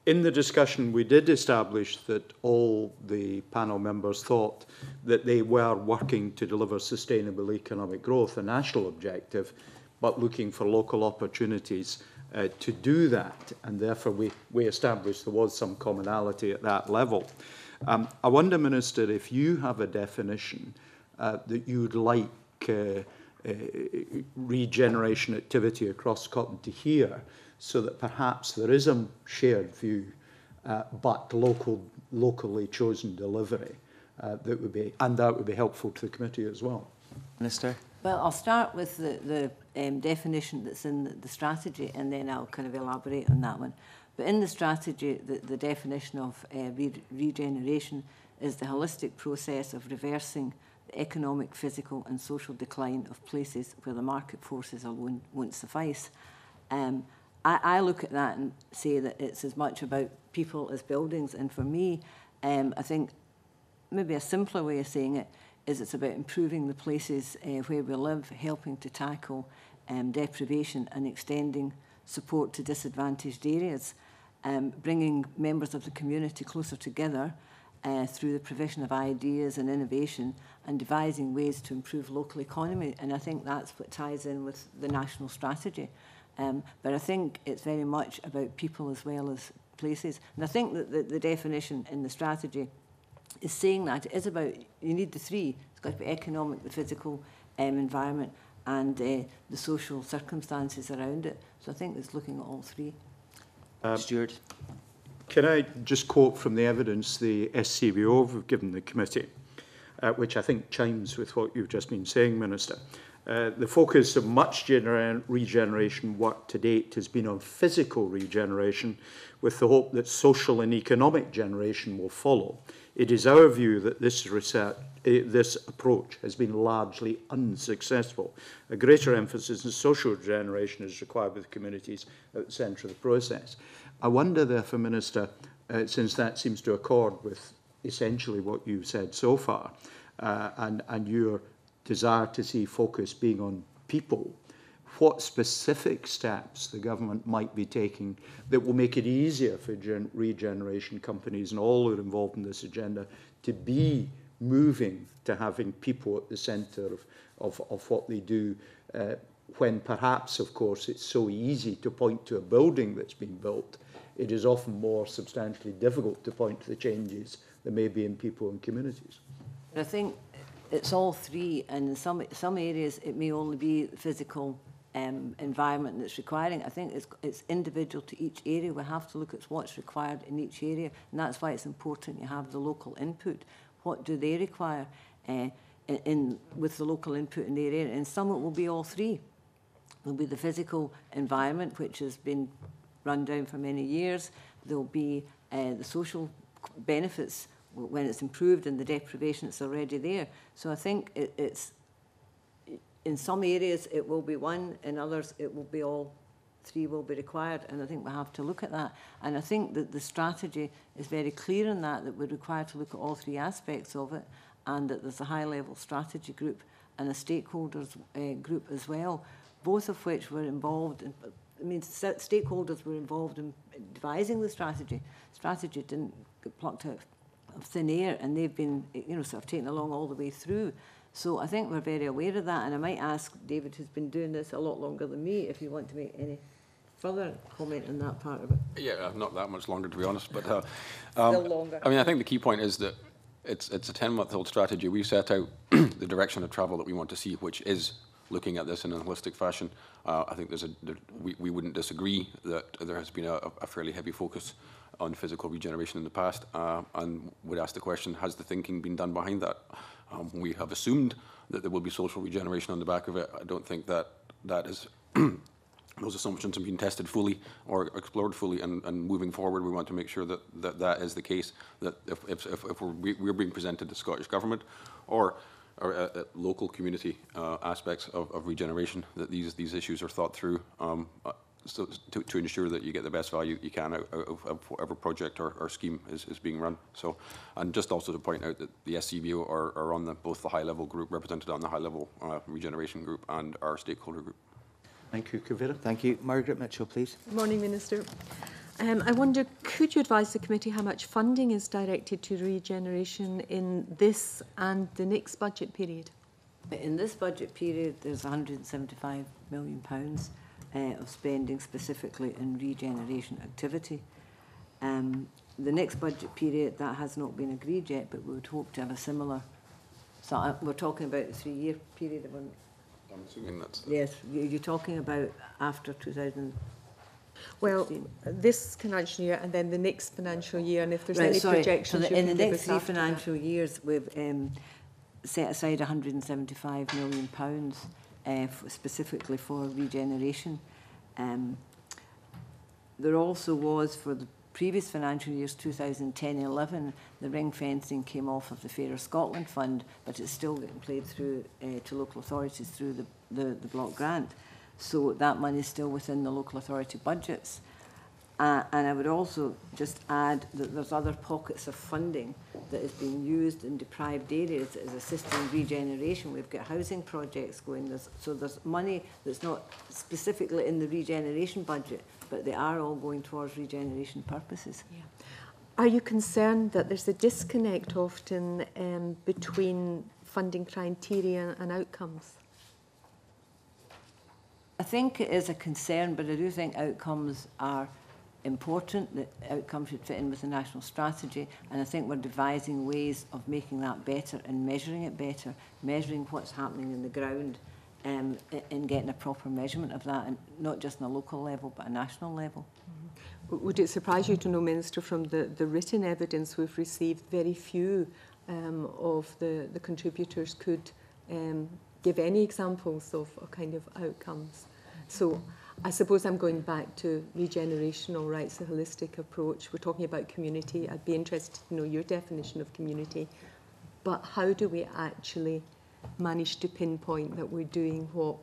In the discussion, we did establish that all the panel members thought that they were working to deliver sustainable economic growth, a national objective, but looking for local opportunities to do that. And therefore, we established there was some commonality at that level. I wonder, Minister, if you have a definition that you'd like regeneration activity across Scotland to hear, so that perhaps there is a shared view, but locally chosen delivery that would be helpful to the committee as well. Minister? Well, I'll start with the definition that's in the strategy, and then I'll kind of elaborate on that one. But in the strategy, the definition of regeneration is the holistic process of reversing the economic, physical and social decline of places where the market forces alone won't suffice. I look at that and say that it's as much about people as buildings. And for me, I think maybe a simpler way of saying it is it's about improving the places where we live, helping to tackle deprivation and extending support to disadvantaged areas, bringing members of the community closer together through the provision of ideas and innovation, and devising ways to improve local economy. And I think that's what ties in with the national strategy. But I think it's very much about people as well as places. And I think that the definition in the strategy is saying that it is about, you need the three. It's got to be economic, the physical environment, and the social circumstances around it. So I think it's looking at all three. Stuart? Can I just quote from the evidence the SCBO have given the committee, which I think chimes with what you've just been saying, Minister. The focus of much regeneration work to date has been on physical regeneration, with the hope that social and economic generation will follow. It is our view that this approach has been largely unsuccessful. A greater emphasis on social regeneration is required with communities at the centre of the process. I wonder, therefore, Minister, since that seems to accord with essentially what you've said so far, and your desire to see focus being on people, what specific steps the government might be taking that will make it easier for regeneration companies and all who are involved in this agenda to be moving to having people at the centre of what they do, when perhaps, of course, it's so easy to point to a building that's been built. It is often more substantially difficult to point to the changes that may be in people and communities. I think it's all three, and in some areas it may only be the physical environment that's requiring. I think it's individual to each area. We have to look at what's required in each area, and that's why it's important you have the local input. What do they require with the local input in their area? And some it will be all three. There'll be the physical environment, which has been run down for many years. There'll be the social benefits when it's improved, and the deprivation that's already there. So I think it's in some areas it will be one, in others it will be all three will be required, and I think we have to look at that. And I think that the strategy is very clear in that we're required to look at all three aspects of it, and that there's a high-level strategy group and a stakeholders group as well, both of which were involved in, I mean, stakeholders were involved in devising the strategy. Strategy didn't get plucked out of thin air, and they've been, sort of taken along all the way through. So I think we're very aware of that, and I might ask David, who's been doing this a lot longer than me, if you want to make any further comment on that part of it. Yeah, not that much longer, to be honest, but still longer. I mean, I think the key point is that it's a 10-month-old strategy. We set out the direction of travel that we want to see, which is looking at this in a holistic fashion. I think we wouldn't disagree that there has been a fairly heavy focus on physical regeneration in the past, and would ask the question, has the thinking been done behind that? We have assumed that there will be social regeneration on the back of it. I don't think that is those assumptions have been tested fully or explored fully, and moving forward we want to make sure that is the case, that if we're being presented to Scottish Government or local community aspects of regeneration, that these issues are thought through so to ensure that you get the best value you can out of whatever project or scheme is being run. So, and just also to point out that the SCBO are on both the high-level group, represented on the high-level regeneration group, and our stakeholder group. Thank you, Kavira. Thank you. Margaret Mitchell, please. Good morning, Minister. I wonder, could you advise the committee how much funding is directed to regeneration in this and the next budget period? In this budget period, there's £175 million of spending specifically in regeneration activity. The next budget period, that has not been agreed yet, but we would hope to have a similar. So we're talking about the 3-year period. I'm assuming that's... Yes, you're talking about after 2000. Well, this financial year and then the next financial year, and if there's any projections. So in the next 3 financial years, we've set aside £175 million specifically for regeneration. There also was, for the previous financial years, 2010-11, the ring fencing came off of the Fairer Scotland Fund, but it's still getting played through to local authorities through the block grant. So that money is still within the local authority budgets. And I would also just add that there's other pockets of funding that is being used in deprived areas that is assisting regeneration. We've got housing projects going. So there's money that's not specifically in the regeneration budget, but they are all going towards regeneration purposes. Yeah. Are you concerned that there's a disconnect often between funding criteria and outcomes? I think it is a concern, but I do think outcomes are important, that outcomes should fit in with the national strategy, and I think we're devising ways of making that better and measuring it better, measuring what's happening in the ground, and getting a proper measurement of that, and not just on a local level but a national level. Would it surprise you to know, Minister, from the written evidence we've received, very few of the contributors could give any examples of kind of outcomes. So I suppose I'm going back to regeneration, all right, it's a holistic approach. We're talking about community. I'd be interested to know your definition of community. But how do we actually manage to pinpoint that we're doing what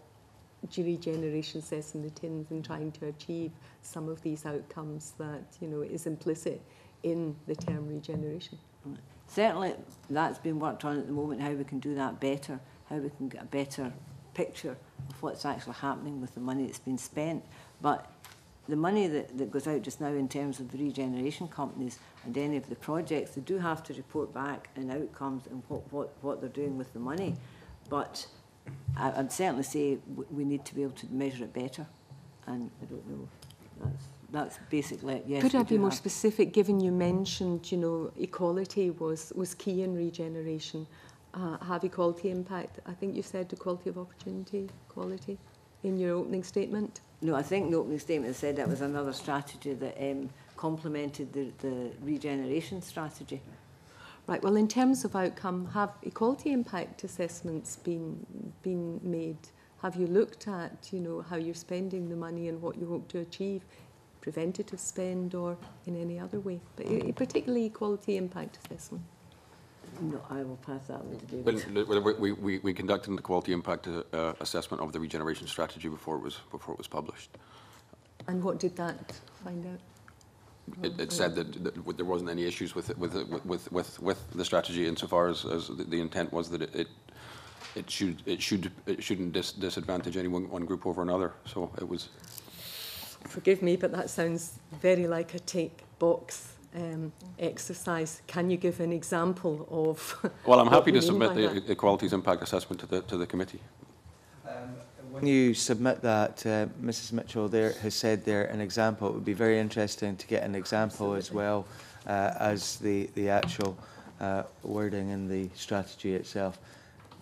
regeneration says in the tins and trying to achieve some of these outcomes that, you know, is implicit in the term regeneration? Certainly that's been worked on at the moment, how we can do that better, how we can get a better picture of what's actually happening with the money that's been spent. But the money that goes out just now in terms of the regeneration companies and any of the projects, they do have to report back in outcomes and what they're doing with the money. But I'd certainly say we need to be able to measure it better. And I don't know, that's basically it. Yes, could I be more specific, given you mentioned, you know, equality was key in regeneration. Have equality impact? I think you said equality of opportunity, equality, in your opening statement. No, I think the opening statement said that was another strategy that complemented the regeneration strategy. Right, well, in terms of outcome, have equality impact assessments been made? Have you looked at, you know, how you're spending the money and what you hope to achieve, preventative spend or in any other way, but particularly equality impact assessment? No, I will pass that on to David. But we conducted an equality impact assessment of the regeneration strategy before it was published. And what did that find out? It said that there wasn't any issues with the strategy insofar as the intent was that it shouldn't disadvantage any one group over another. So it was. Forgive me, but that sounds very like a tick box exercise. Can you give an example of? Well, I'm happy to submit the equalities impact assessment to the committee. When you submit that, Mrs. Mitchell there has said there an example. It would be very interesting to get an example as well as the actual wording in the strategy itself.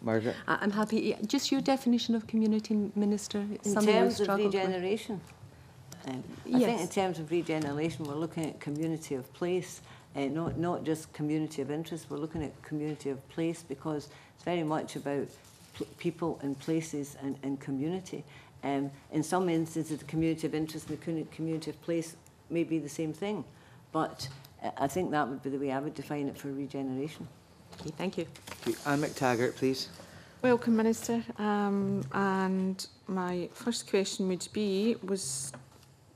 Margaret? I'm happy. Just your definition of community, Minister. In terms of regeneration, I think in terms of regeneration, we're looking at community of place, not just community of interest. We're looking at community of place because it's very much about people and places and community. In some instances, the community of interest and the community of place may be the same thing, but I think that would be the way I would define it for regeneration. Okay, thank you. Anne McTaggart, please. Welcome, Minister. And my first question would be,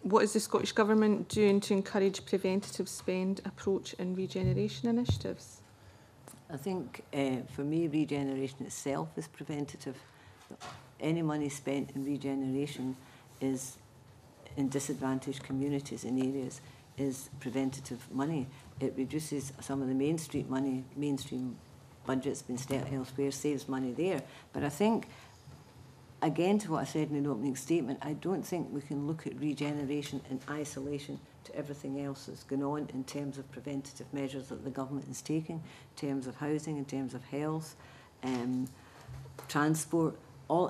what is the Scottish Government doing to encourage preventative spend approach in regeneration initiatives? I think for me, regeneration itself is preventative. Any money spent in regeneration is in disadvantaged communities and areas is preventative money. It reduces some of the mainstream budgets been set elsewhere, saves money there. But I think, again, to what I said in the opening statement, I don't think we can look at regeneration in isolation to everything else that's going on in terms of preventative measures that the government is taking, in terms of housing, in terms of health, transport,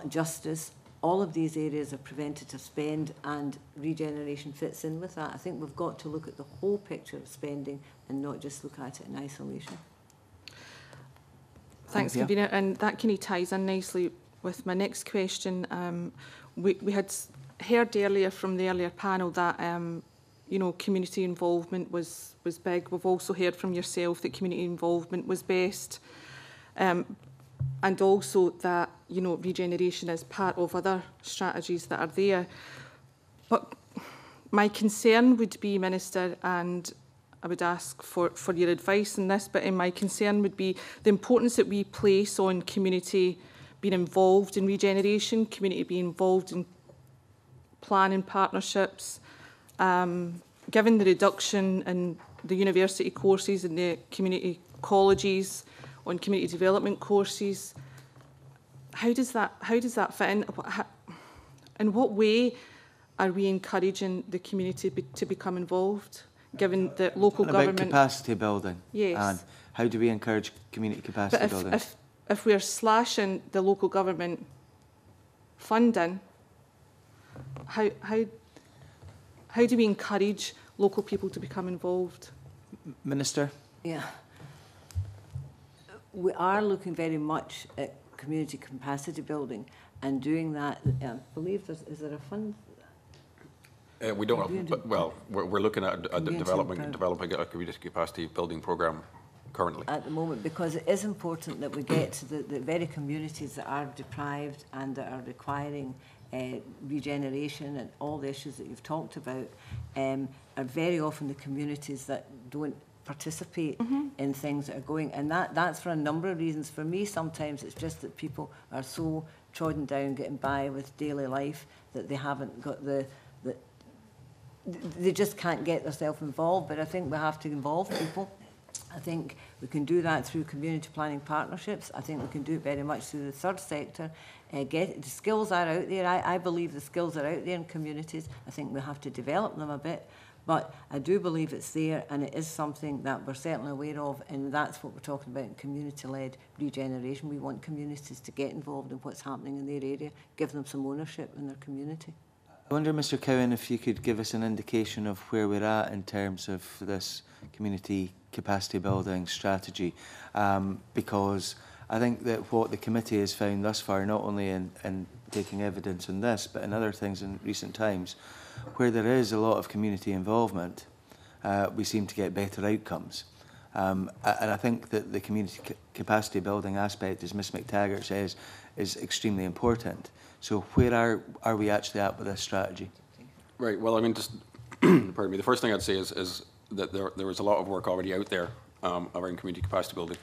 justice. All of these areas of preventative spend, and regeneration fits in with that. I think we've got to look at the whole picture of spending and not just look at it in isolation. Thanks, Convener. And that kind of ties in nicely with my next question. We had heard earlier from the earlier panel that you know, community involvement was big. We've also heard from yourself that community involvement was best. And also that, you know, regeneration is part of other strategies that are there. But my concern would be, Minister, and I would ask for your advice on this, but my concern would be the importance that we place on community being involved in regeneration, community being involved in planning partnerships, given the reduction in the university courses and the community colleges on community development courses. How does that fit in? In what way are we encouraging the community to become involved, given that local government... About capacity building. Yes. And how do we encourage community capacity building? If we're slashing the local government funding, how do we encourage local people to become involved. Minister? Yeah. We are looking very much at community capacity building and doing that. I believe is there a fund? We don't have, but, well, we're looking at developing a community capacity building programme currently. At the moment, because it is important that we get to the very communities that are deprived and that are requiring regeneration, and all the issues that you've talked about are very often the communities that don't participate in things that are going, and that's for a number of reasons. For me, sometimes it's just that people are so trodden down getting by with daily life that they haven't got they just can't get themselves involved. But I think we have to involve people. I think we can do that through community planning partnerships. I think we can do it very much through the third sector. The skills are out there. I believe the skills are out there in communities. I think we have to develop them a bit. But I do believe it's there, and it is something that we're certainly aware of, and that's what we're talking about in community-led regeneration. We want communities to get involved in what's happening in their area, give them some ownership in their community. I wonder, Mr Cowan, if you could give us an indication of where we're at in terms of this community capacity building strategy, because I think that what the committee has found thus far, not only in taking evidence on this, but in other things in recent times, where there is a lot of community involvement, we seem to get better outcomes. And I think that the community capacity building aspect, as Ms McTaggart says, is extremely important. So where are we actually at with this strategy? Right, well, I mean, just, pardon me, the first thing I'd say is that there is a lot of work already out there around community capacity building.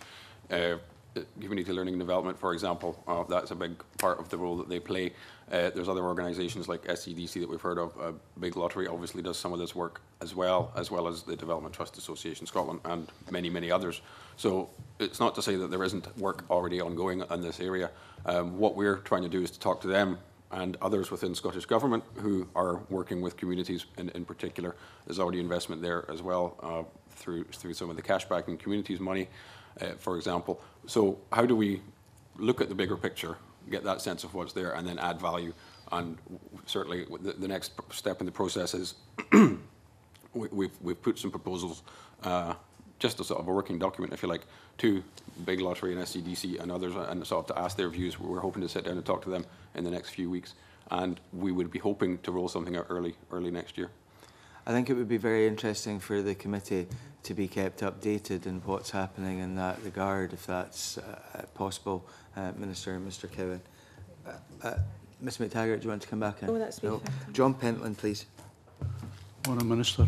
Community learning and development, for example, that's a big part of the role that they play. There's other organisations like SCDC that we've heard of. Big Lottery obviously does some of this work as well as the Development Trust Association Scotland and many, many others. So it's not to say that there isn't work already ongoing in this area. What we're trying to do is to talk to them and others within Scottish Government who are working with communities in particular. There's already investment there as well through some of the cashback and communities money, for example. So how do we look at the bigger picture, get that sense of what's there, and then add value? And certainly the next step in the process is we've put some proposals, just a sort of a working document, if you like, to Big Lottery and SCDC and others, and sort of to ask their views. We're hoping to sit down and talk to them in the next few weeks, and we would be hoping to roll something out early next year. I think it would be very interesting for the committee to be kept updated in what's happening in that regard, if that's possible, Minister and Mr Cowan. Ms McTaggart, do you want to come back in? Oh, that's me. John Pentland, please. Honourable Minister,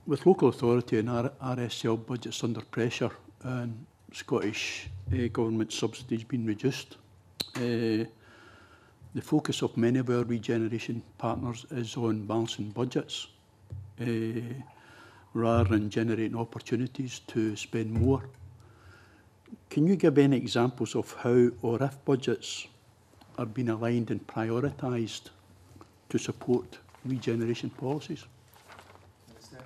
with local authority and RSL budgets under pressure and Scottish government subsidies being reduced, the focus of many of our regeneration partners is on balancing budgets rather than generating opportunities to spend more. Can you give any examples of how or if budgets are being aligned and prioritised to support regeneration policies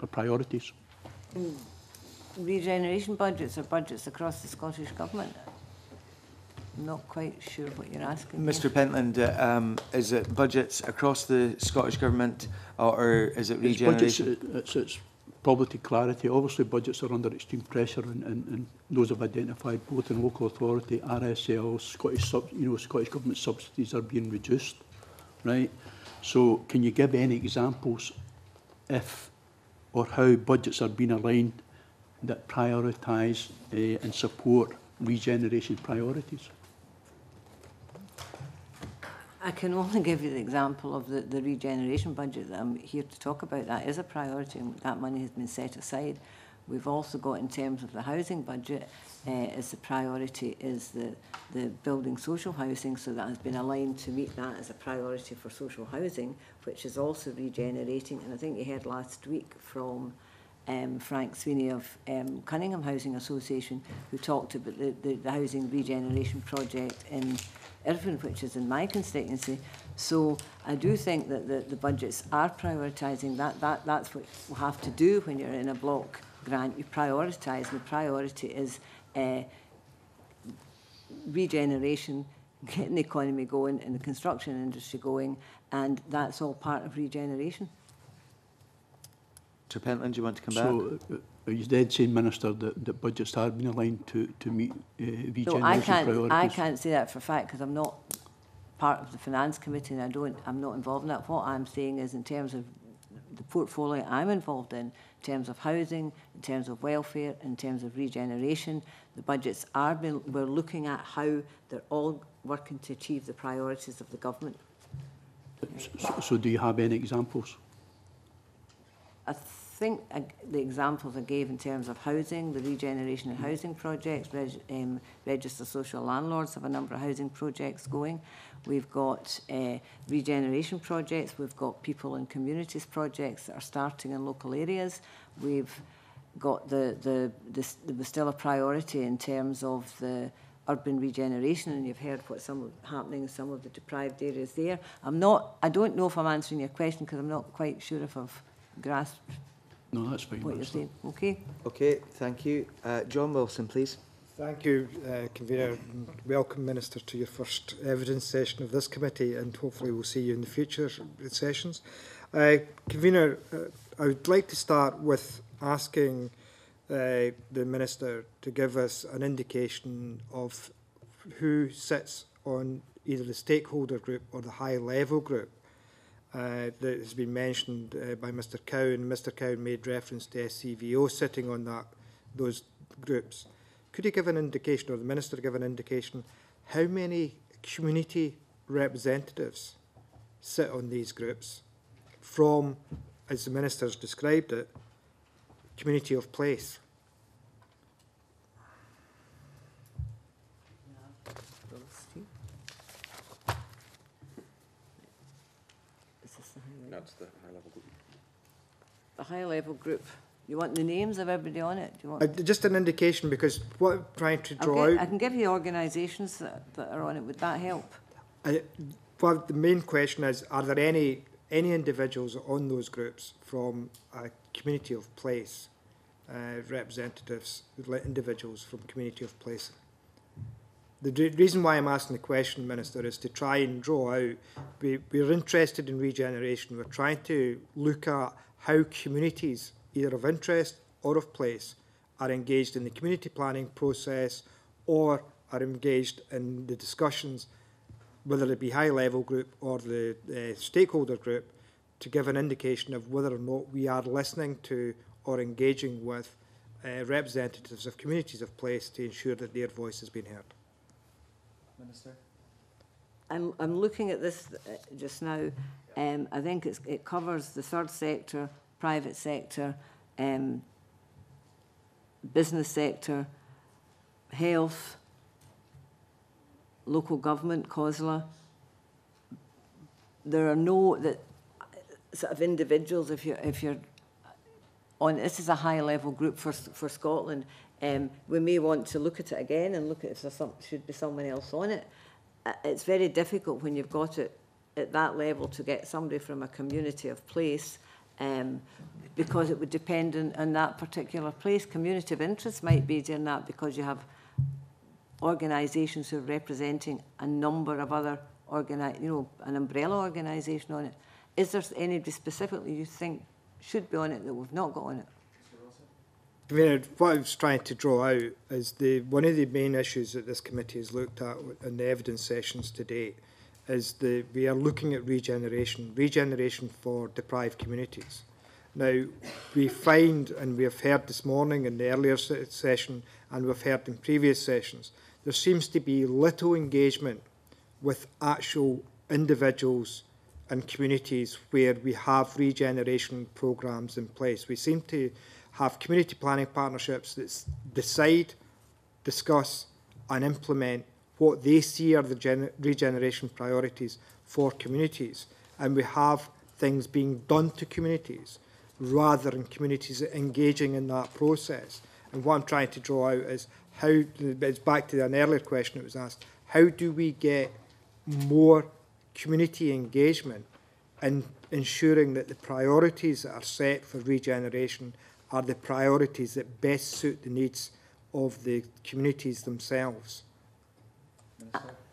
or priorities? Regeneration budgets are budgets across the Scottish Government. I'm not quite sure what you're asking. Mr Pentland, is it budgets across the Scottish Government, or is it regeneration? It's probably to clarity. Obviously, budgets are under extreme pressure, and those have identified both in local authority, RSL, Scottish Government subsidies are being reduced, right? So, can you give any examples if or how budgets are being aligned that prioritise and support regeneration priorities? I can only give you the example of the regeneration budget that I'm here to talk about. That is a priority, and that money has been set aside. We've also got, in terms of the housing budget, as the priority is the building social housing, so that has been aligned to meet that as a priority for social housing, which is also regenerating. And I think you heard last week from Frank Sweeney of Cunningham Housing Association, who talked about the housing regeneration project in Irvine, which is in my constituency. So I do think that the budgets are prioritising. That's what you have to do when you're in a block grant. You prioritise, and the priority is regeneration, getting the economy going and the construction industry going, and that's all part of regeneration. Mr Pentland, do you want to come back? So, are you dead saying, Minister, that budgets have been aligned to meet regeneration No, priorities? I can't say that for a fact because I'm not part of the Finance Committee and I'm not involved in that. What I'm saying is in terms of the portfolio I'm involved in terms of housing, in terms of welfare, in terms of regeneration, the budgets we're looking at how they're all working to achieve the priorities of the government. So do you have any examples? I think the examples I gave in terms of housing, the regeneration and housing projects, register social landlords have a number of housing projects going. We've got regeneration projects, we've got people in communities projects that are starting in local areas. We've got there was still a priority in terms of the urban regeneration, and you've heard what's happening in some of the deprived areas there. I don't know if I'm answering your question because I'm not quite sure if I've grasped No, that's fine. what you're saying. Okay. Okay, thank you. John Wilson, please. Thank you, Convener. Welcome, Minister, to your first evidence session of this committee, and hopefully we'll see you in the future sessions. Convener, I would like to start with asking the Minister to give us an indication of who sits on either the stakeholder group or the high-level group that has been mentioned by Mr Cowan. Mr Cowan made reference to SCVO sitting on those groups. Could you give an indication, or the Minister give an indication, how many community representatives sit on these groups from, as the Minister's described it, community of place? That's the high-level group. The high-level group. You want the names of everybody on it? Do you want just an indication, because what I'm trying to draw out... I can give you organisations that are on it. Would that help? Well, the main question is, are there any individuals on those groups from a community of place, representatives, individuals from community of place? The reason why I'm asking the question, Minister, is to try and draw out, we're interested in regeneration. We're trying to look at how communities, either of interest or of place, are engaged in the community planning process or are engaged in the discussions, whether it be high-level group or the stakeholder group, to give an indication of whether or not we are listening to or engaging with representatives of communities of place to ensure that their voice has been heard. Minister? I'm looking at this just now. I think it covers the third sector, private sector, business sector, health, local government, COSLA. There are no sort of individuals. If you're on, this is a high level group for Scotland. We may want to look at it again and look at if there should be someone else on it. It's very difficult when you've got it at that level to get somebody from a community of place, because it would depend on that particular place. Community of interest might be doing that because you have organisations who are representing a number of other an umbrella organisation on it. Is there anybody specifically you think should be on it that we've not got on it? What I was trying to draw out is one of the main issues that this committee has looked at in the evidence sessions to date is we are looking at regeneration for deprived communities. Now, we find, and we have heard this morning in the earlier session, and we've heard in previous sessions, there seems to be little engagement with actual individuals and communities where we have regeneration programmes in place. We seem to have community planning partnerships that decide, discuss and implement what they see are the regeneration priorities for communities. And we have things being done to communities rather than communities engaging in that process. And what I'm trying to draw out is how, it's back to an earlier question that was asked, how do we get more community engagement in ensuring that the priorities that are set for regeneration are the priorities that best suit the needs of the communities themselves?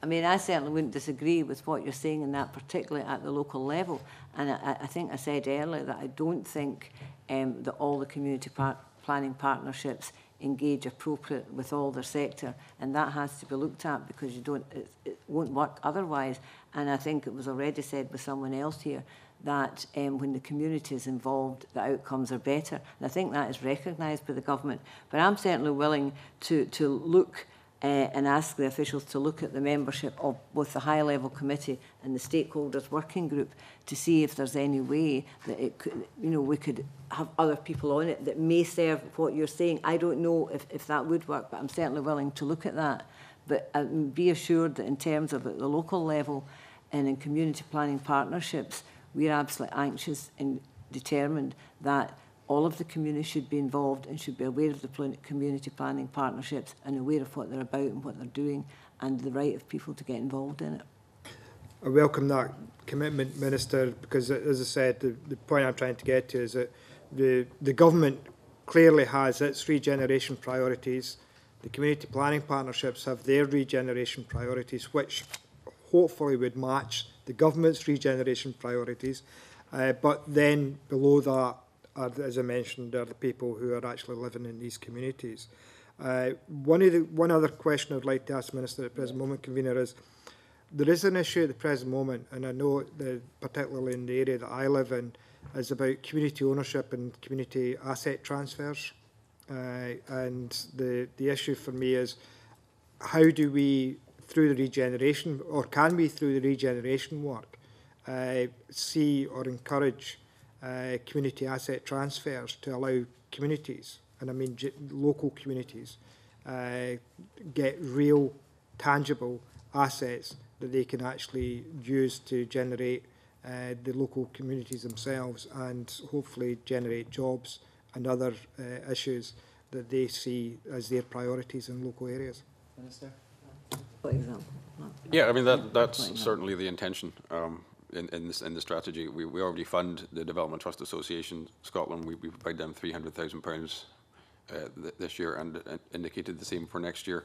I mean, I certainly wouldn't disagree with what you're saying in that, particularly at the local level. And I think I said earlier that I don't think that all the community planning partnerships engage appropriate with all their sector, and that has to be looked at, because you don't, it won't work otherwise. And I think it was already said by someone else here that when the community is involved, the outcomes are better. And I think that is recognised by the government. But I'm certainly willing to look and ask the officials to look at the membership of both the high-level committee and the stakeholders working group to see if there's any way that it could, you know, we could have other people on it that may serve what you're saying. I don't know if that would work, but I'm certainly willing to look at that. But be assured that in terms of at the local level and in community planning partnerships, we're absolutely anxious and determined that all of the community should be involved and should be aware of the community planning partnerships and aware of what they're about and what they're doing and the right of people to get involved in it. I welcome that commitment, Minister, because, as I said, the point I'm trying to get to is that the government clearly has its regeneration priorities. The community planning partnerships have their regeneration priorities, which hopefully would match the government's regeneration priorities. But then below that, as I mentioned, are the people who are actually living in these communities. One other question I'd like to ask the Minister at the present moment, Convener, is there is an issue at the present moment, and I know that particularly in the area that I live in, is about community ownership and community asset transfers. And the issue for me is, how do we, through the regeneration, or can we, through the regeneration work, see or encourage community asset transfers to allow communities, and I mean local communities, get real, tangible assets that they can actually use to generate the local communities themselves and hopefully generate jobs and other issues that they see as their priorities in local areas. Minister? For example. Yeah, I mean, that's certainly the intention. In the strategy, we already fund the Development Trust Association Scotland. We provide them £300,000 this year, and indicated the same for next year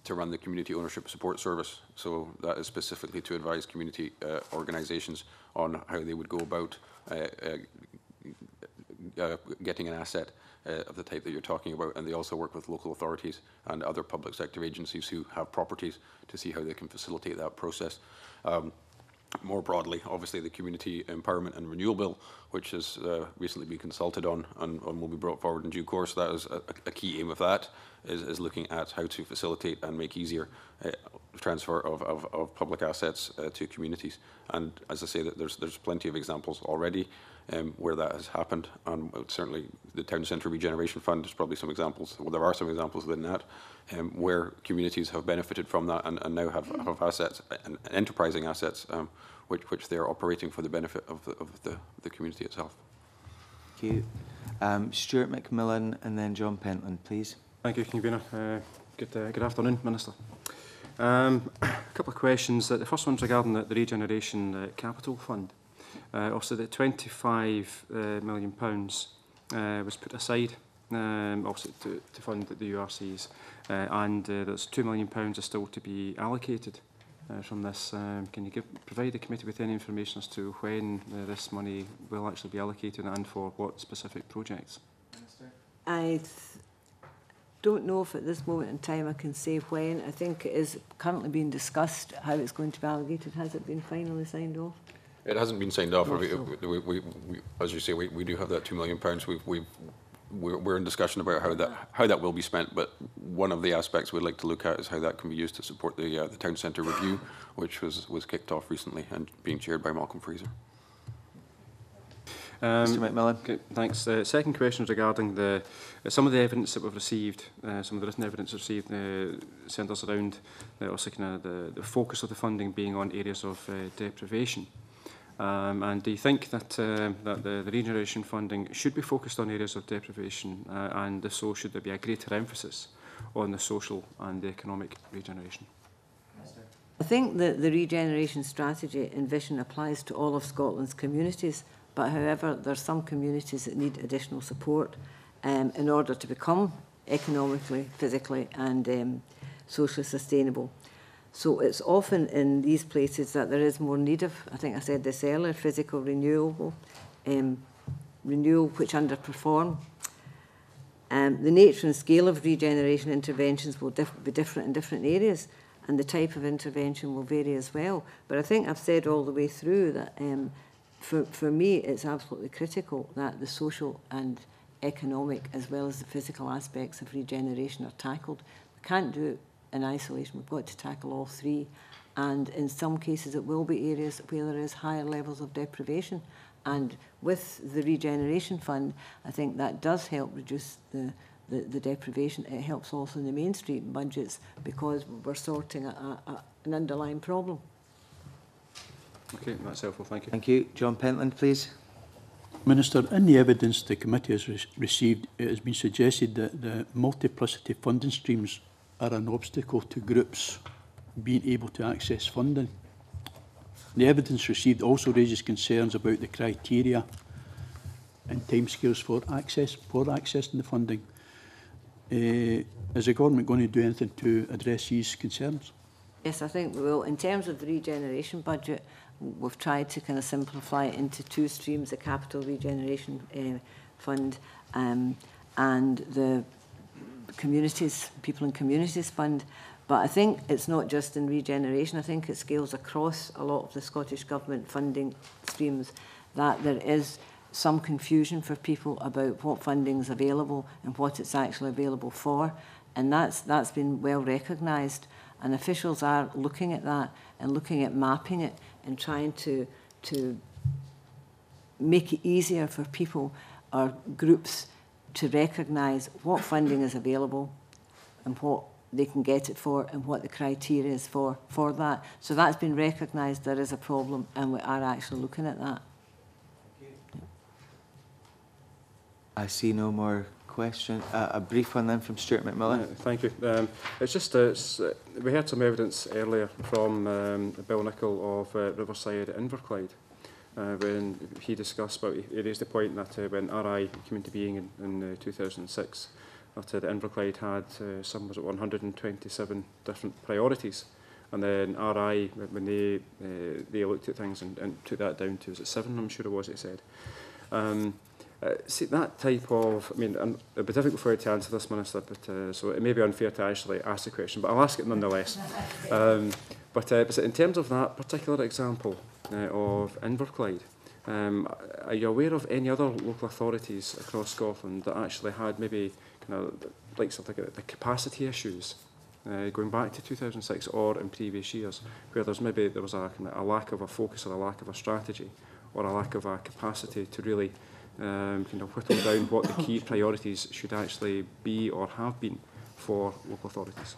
to run the Community Ownership Support Service. So that is specifically to advise community organisations on how they would go about getting an asset of the type that you're talking about, and they also work with local authorities and other public sector agencies who have properties to see how they can facilitate that process. More broadly, obviously, the Community Empowerment and Renewal Bill, which has recently been consulted on and will be brought forward in due course, that is a key aim of that, is looking at how to facilitate and make easier transfer of public assets to communities. And as I say, that there's plenty of examples already where that has happened, and certainly the Town Centre Regeneration Fund is probably some examples. Well, there are some examples within that where communities have benefited from that and now have assets and enterprising assets which they are operating for the benefit of the community itself. Thank you. Stuart McMillan and then John Pentland, please. Thank you, Convener. Good afternoon, Minister. A couple of questions. The first one's regarding the Regeneration Capital Fund. Also, the £25 million was put aside also to fund the URCs, and there's £2 million is still to be allocated from this. Can you provide the committee with any information as to when this money will actually be allocated and for what specific projects? I don't know if at this moment in time I can say when. I think it is currently being discussed how it's going to be allocated. Has it been finally signed off? It hasn't been signed off. As you say, we do have that £2 million. We're in discussion about how that will be spent. But one of the aspects we'd like to look at is how that can be used to support the town centre review, which was kicked off recently and being chaired by Malcolm Fraser. Mr. McMillan. Okay, thanks. Second question is regarding some of the evidence that we've received, some of the written evidence received, centres around also kind of the focus of the funding being on areas of deprivation. And do you think that the regeneration funding should be focused on areas of deprivation, and if so, should there be a greater emphasis on the social and the economic regeneration? I think that the regeneration strategy and vision applies to all of Scotland's communities, but however, there are some communities that need additional support in order to become economically, physically and socially sustainable. So it's often in these places that there is more need of, I think I said this earlier, physical renewal renewal which underperform. The nature and scale of regeneration interventions will be different in different areas, and the type of intervention will vary as well. But I think I've said all the way through that for me it's absolutely critical that the social and economic as well as the physical aspects of regeneration are tackled. We can't do it in isolation. We've got to tackle all three. And in some cases it will be areas where there is higher levels of deprivation. And with the Regeneration Fund, I think that does help reduce the deprivation. It helps also in the Main Street budgets because we're sorting an underlying problem. Okay, that's helpful. Thank you. Thank you. John Pentland, please. Minister, in the evidence the committee has received, it has been suggested that the multiplicity funding streams are an obstacle to groups being able to access funding. The evidence received also raises concerns about the criteria and timescales for accessing the funding. Is the government going to do anything to address these concerns? Yes, I think we will. In terms of the regeneration budget, we've tried to kind of simplify it into two streams: the Capital Regeneration Fund and the Communities, People and Communities Fund. But I think it's not just in regeneration. I think it scales across a lot of the Scottish Government funding streams that there is some confusion for people about what funding is available and what it's actually available for. And that's been well recognised. And officials are looking at that and looking at mapping it and trying to make it easier for people or groups to recognise what funding is available and what they can get it for and what the criteria is for that. So that's been recognised there is a problem and we are actually looking at that. I see no more questions. A brief one then from Stuart McMillan. Thank you. It's just we heard some evidence earlier from Bill NICOL of Riverside at Inverclyde when he discussed about, he raised the point that when RI came into being in 2006, that Inverclyde had some, was it 127 different priorities, and then RI, when they looked at things and took that down to, was it 7, I'm sure it was, it said. See, that type of, I mean, it'd be difficult for you to answer this, Minister, but so it may be unfair to actually ask the question, but I'll ask it nonetheless. But in terms of that particular example of Inverclyde, are you aware of any other local authorities across Scotland that actually had maybe kind of like something like the capacity issues going back to 2006 or in previous years, where there was a lack of a focus or a lack of a strategy or a lack of a capacity to really kind of whittle down what the key priorities should actually be or have been for local authorities?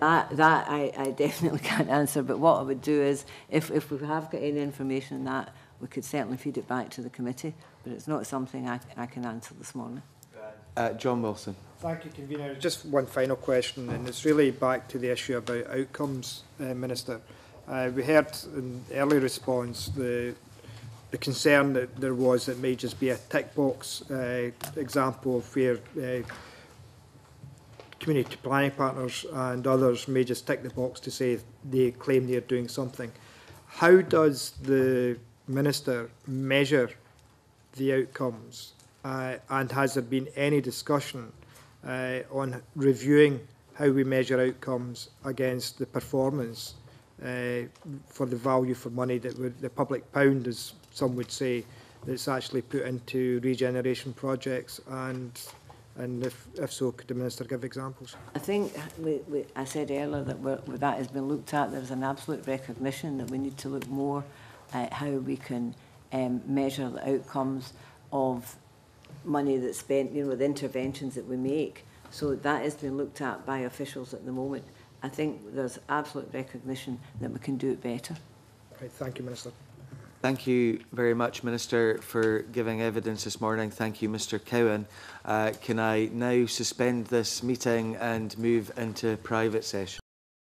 That I definitely can't answer, but what I would do is, if we have got any information on that, we could certainly feed it back to the committee, but it's not something I can answer this morning. John Wilson. Thank you, Convener. Just one final question, and it's really back to the issue about outcomes, Minister. We heard in the early response the concern that there was that may just be a tick box example of where community planning partners and others may just tick the box to say they claim they're doing something. How does the Minister measure the outcomes, and has there been any discussion on reviewing how we measure outcomes against the performance for the value for money that the public pound, as some would say, that's actually put into regeneration projects, and if so, could the Minister give examples? I think I said earlier that that has been looked at. There's an absolute recognition that we need to look more at how we can measure the outcomes of money that's spent, with interventions that we make. So that has been looked at by officials at the moment. I think there's absolute recognition that we can do it better. Right, thank you, Minister. Thank you very much, Minister, for giving evidence this morning. Thank you, Mr. Cowan. Can I now suspend this meeting and move into private session?